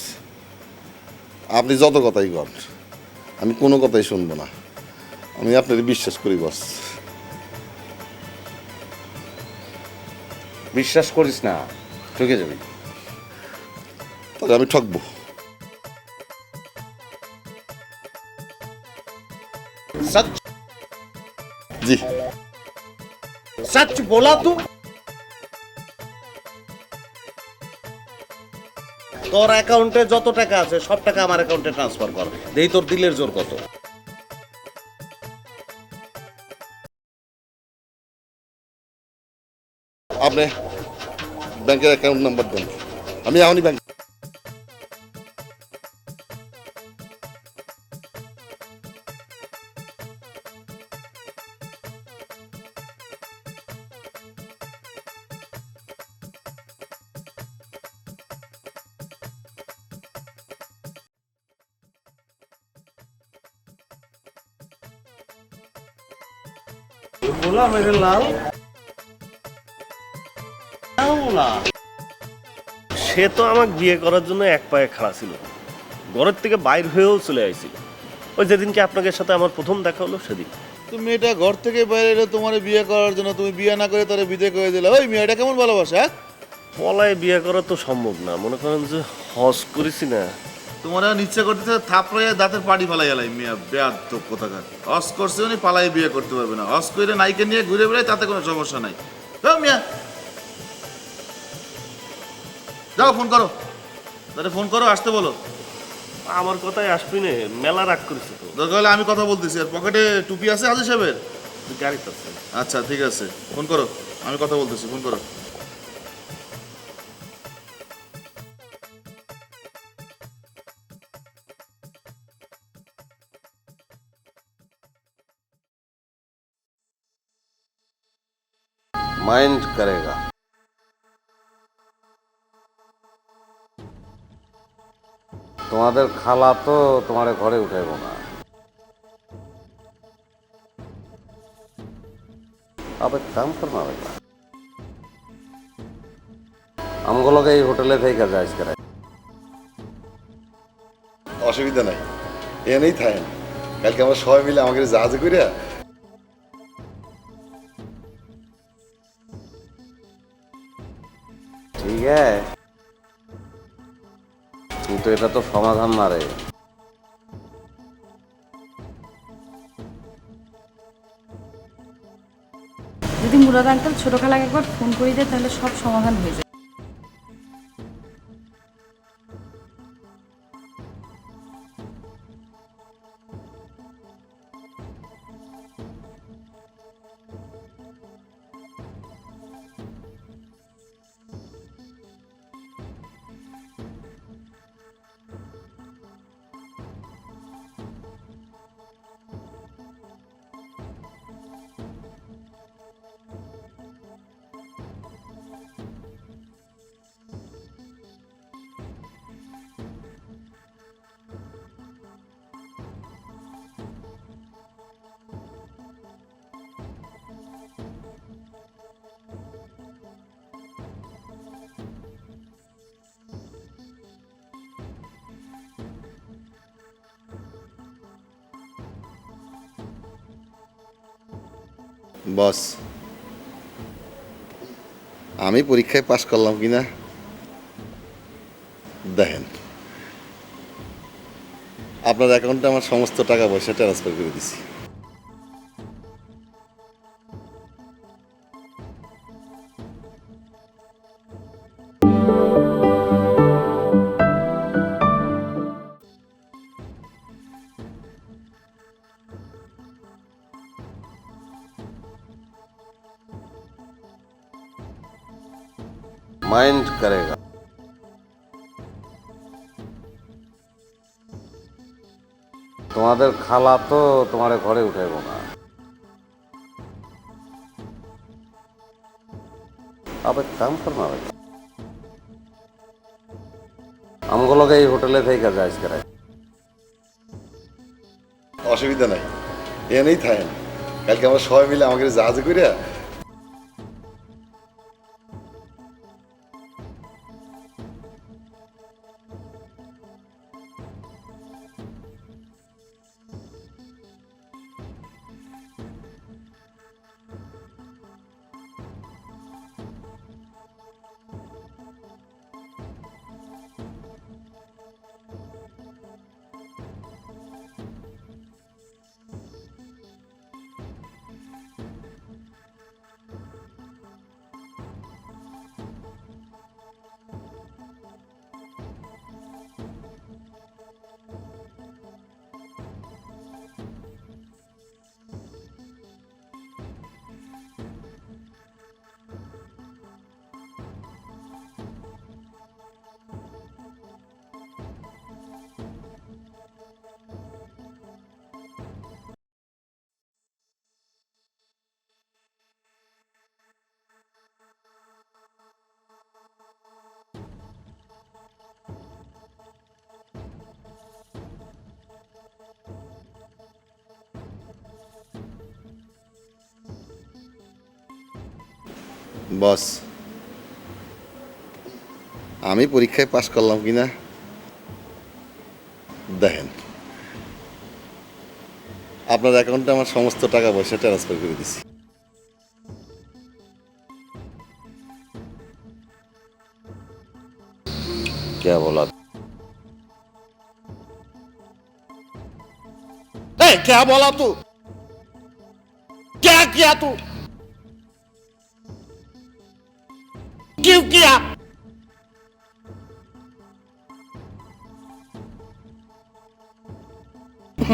S1: আপনি যত কথাই কন আমি কোনো কথাই শুনবো না, আমি আপনার বিশ্বাস করি বস।
S2: বিশ্বাস করিস না, ঠকে যাবি।
S1: তাহলে আমি ঠকবো।
S10: सच
S1: জি
S10: सच बोला तू
S2: তোর অ্যাকাউন্টে যত টাকা আছে সব টাকা আমার অ্যাকাউন্টে ট্রান্সফার কর, দেই তোর দিলের জোর কত।
S1: আপনি ব্যাংকের অ্যাকাউন্ট নাম্বার দেন, আমি এখনই ব্যাংক।
S2: बोला मेरे लाल
S7: সে তো আমাকে বিয়ে করার জন্য এক পায়ে খাড়া ছিল, ঘরের থেকে বাইর হয়েও চলে আইছিল। ওই যেদিনকে আপনাদের সাথে আমার প্রথম দেখা হলো সেদিন।
S3: তুমি মেয়েটা ঘর থেকে বাইরে এলে তোমার বিয়ে করার জন্য, তুমি বিয়ে না করে তারা বিদে করে দিলে, ওই মেয়েটা কেমন ভালোবাসা? হ্যাঁ?
S7: পলায় বিয়ে করা তো সম্ভব না, মনে করেন যে হজ করেছি না।
S3: তোমার এখন ইচ্ছা করতেছে থাপড়াইয়া দাঁতের পাটি ফালাই গেলাই মেয়ে বেয়াদ তো কোথাকার। হজ করছে উনি পালাই বিয়ে করতে পারবে না, হজ করে নাইকে নিয়ে ঘুরে বেড়ায় তাতে কোনো সমস্যা নাই। মিয়া যাও ফোন করো, তাহলে ফোন করো, আসতে বলো।
S7: আমার কথাই আসবি না, মেলা রাগ করেছে তো।
S3: দরকার হলে আমি কথা বলতেছি, আর পকেটে টুপি আছে হাজি সাহেবের?
S7: গাড়িতে আছে।
S3: আচ্ছা ঠিক আছে, ফোন করো, আমি কথা বলতেছি, ফোন করো।
S2: माइंड करेगा। তোমাদের খালা তো তোমার ঘরে উঠাইব না, अब एक काम करना होगा, আমগুলো এই হোটেলে থেকে যাইস করে।
S1: অসুবিধা নাই, এনেই থাকেন, কালকে আমরা সবাই মিলে আমাকে জাহাজে করে
S2: ঠিক আছে, কিন্তু এটা তো সমাধান না রে।
S6: যদি মুরাদ আঙ্কেল ছোট খালাকে একবার ফোন করে দেয় তাহলে সব সমাধান হয়ে যাবে।
S1: বস আমি পরীক্ষায় পাশ করলাম কিনা দেখেন, আপনার অ্যাকাউন্টে আমার সমস্ত টাকা পয়সা ট্রান্সফার করে দিছি।
S2: माइंड करेगा। তোমাদের খালা তো তোমার ঘরে উঠাইব না, আবার কাম কর না ভাই, আমগুলোকে এই হোটেলে থেকে যাইস করে।
S1: অসুবিধা নাই, এনেই থাকেন। কালকে আমরা সবাই মিলে আমাকে জাহাজে করে বস, আমি পরীক্ষায় পাশ করলাম কিনা দেখেন। আপনার অ্যাকাউন্টে আমার সমস্ত টাকা পয়সা ট্রান্সফার করে দিছি।
S2: क्या बोला?
S10: क्या बोला तू? क्या किया तू? क्यों किया?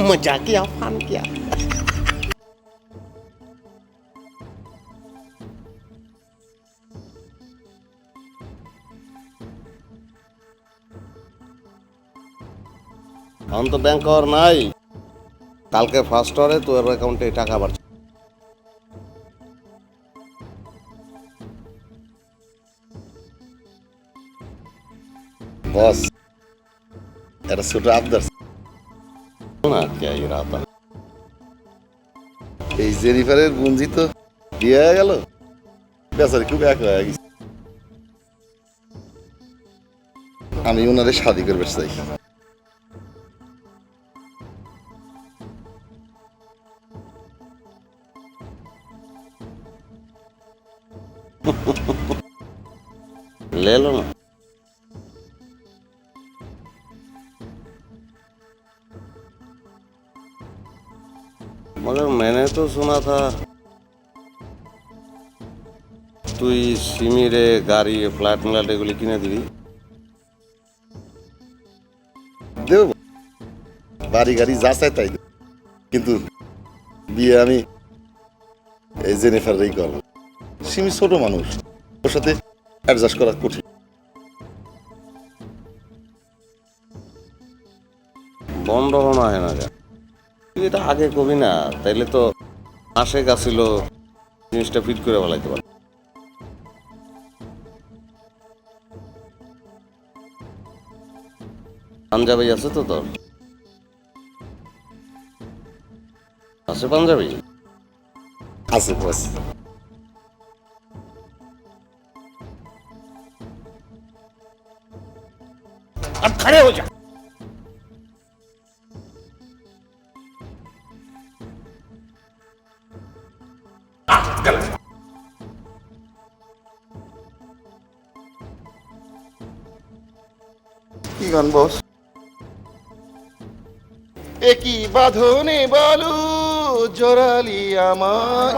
S10: मजाक किया, फन किया।
S2: এখন তো ব্যাংক আর নাই, কালকে ফার্স্ট আওয়ারে তোর অ্যাকাউন্টে টাকা বাড়ছে।
S1: বস, এটা ছোট আবদার।
S2: না কে ইরাদা?
S1: এই জেনিফারের গুঞ্জি তো বিয়ে হয়ে গেল, বেচারি খুব এক হয়ে গেছে। আমি ওনারে শাদি করবে চাই।
S2: ले लो ना। मगर मैंने तो सुना था তুই সিমিরে গাড়ি ফ্ল্যাট মিলাট এগুলি কিনে দিবি।
S1: দেব, বাড়ি গাড়ি যা চাই তাই দেব, কিন্তু বিয়ে আমি এই জেনিফারই করবো। সিমি ছোট মানুষ, ওর সাথে অ্যাডজাস্ট করা কঠিন।
S2: বন্ধ হওয়া হয় না যা, তুই এটা আগে কবি না, তাইলে তো আশে গাছিল জিনিসটা ফিট করে বলাইতে পার। পাঞ্জাবি আছে তো তোর? আছে পাঞ্জাবি?
S1: আছে বস।
S10: अब खड़े हो जा।
S1: কি গান বস? একই বাঁধনে বলো জোরালি আমার।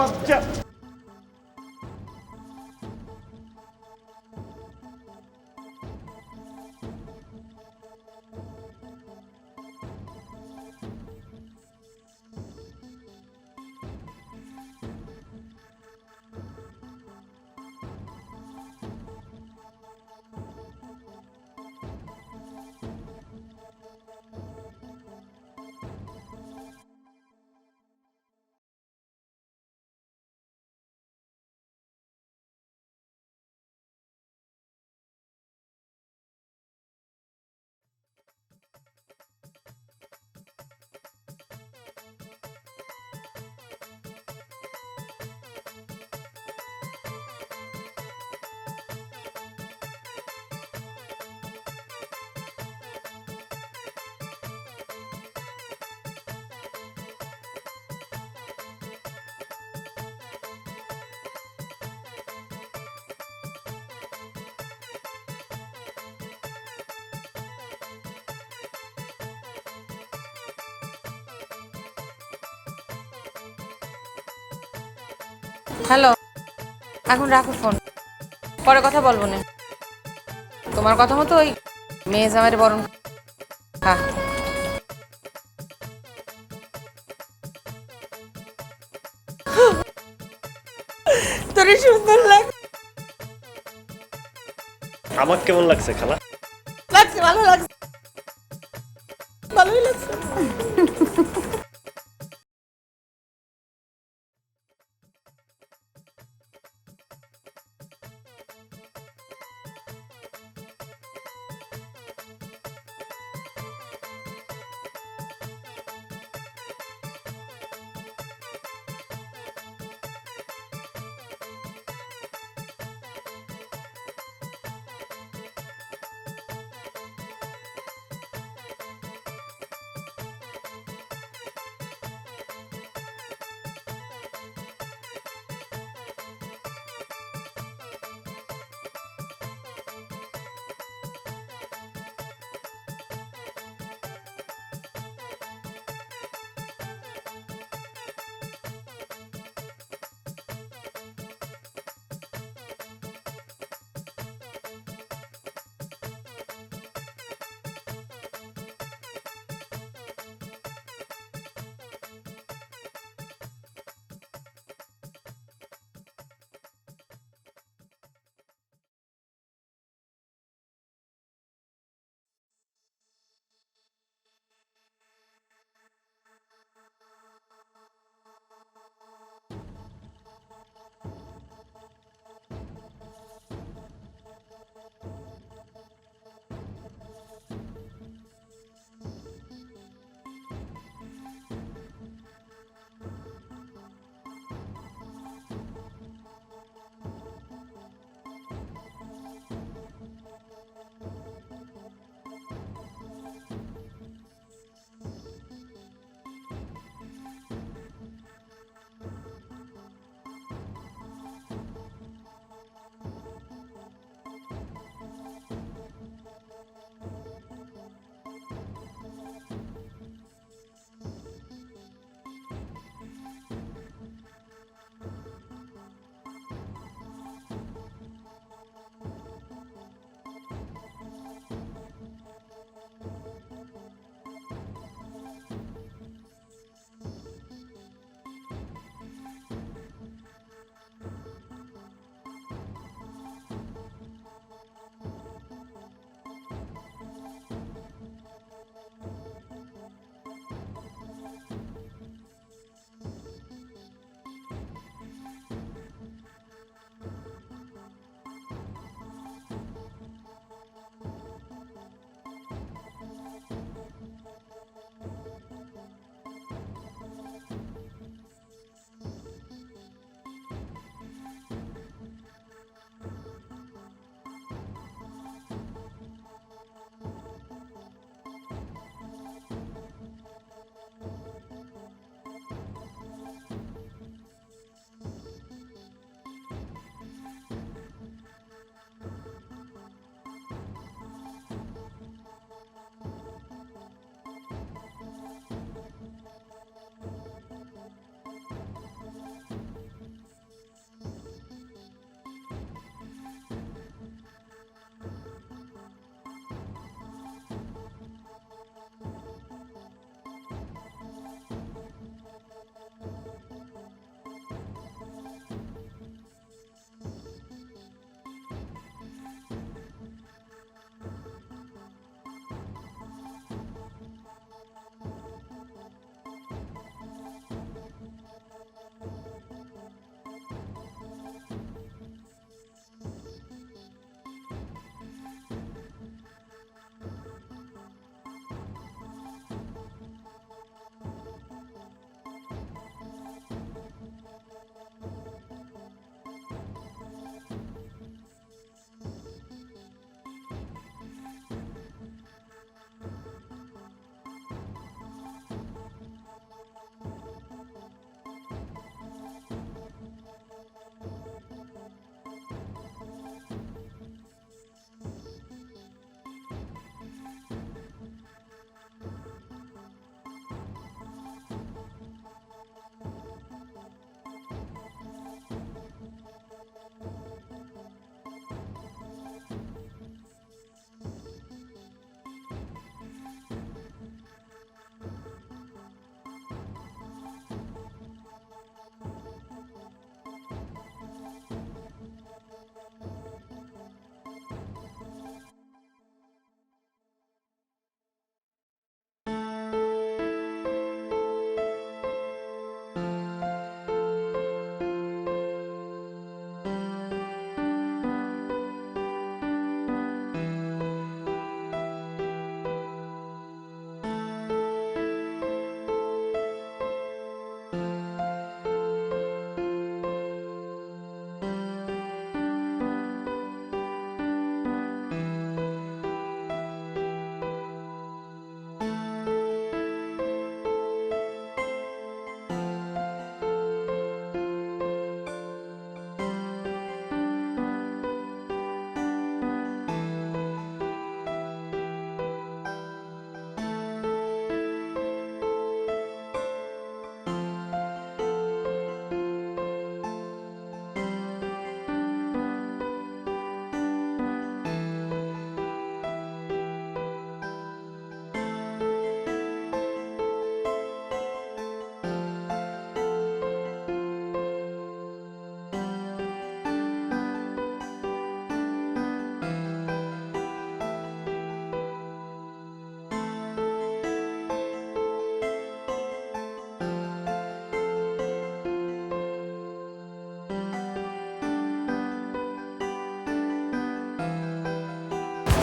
S6: হ্যালো, এখন রাখো ফোন, পরে কথা বলবো না। তোমার কথা মতো ওই মেয়ে জামাইয়ের বরণ। হ্যাঁ,
S8: তোরে সুন্দর
S7: আমার কেমন লাগছে খালা?
S8: লাগছে, ভালো লাগছে, ভালোই লাগছে।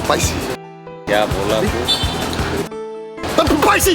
S1: পাইছি
S2: क्या बोला तू
S1: পাইছি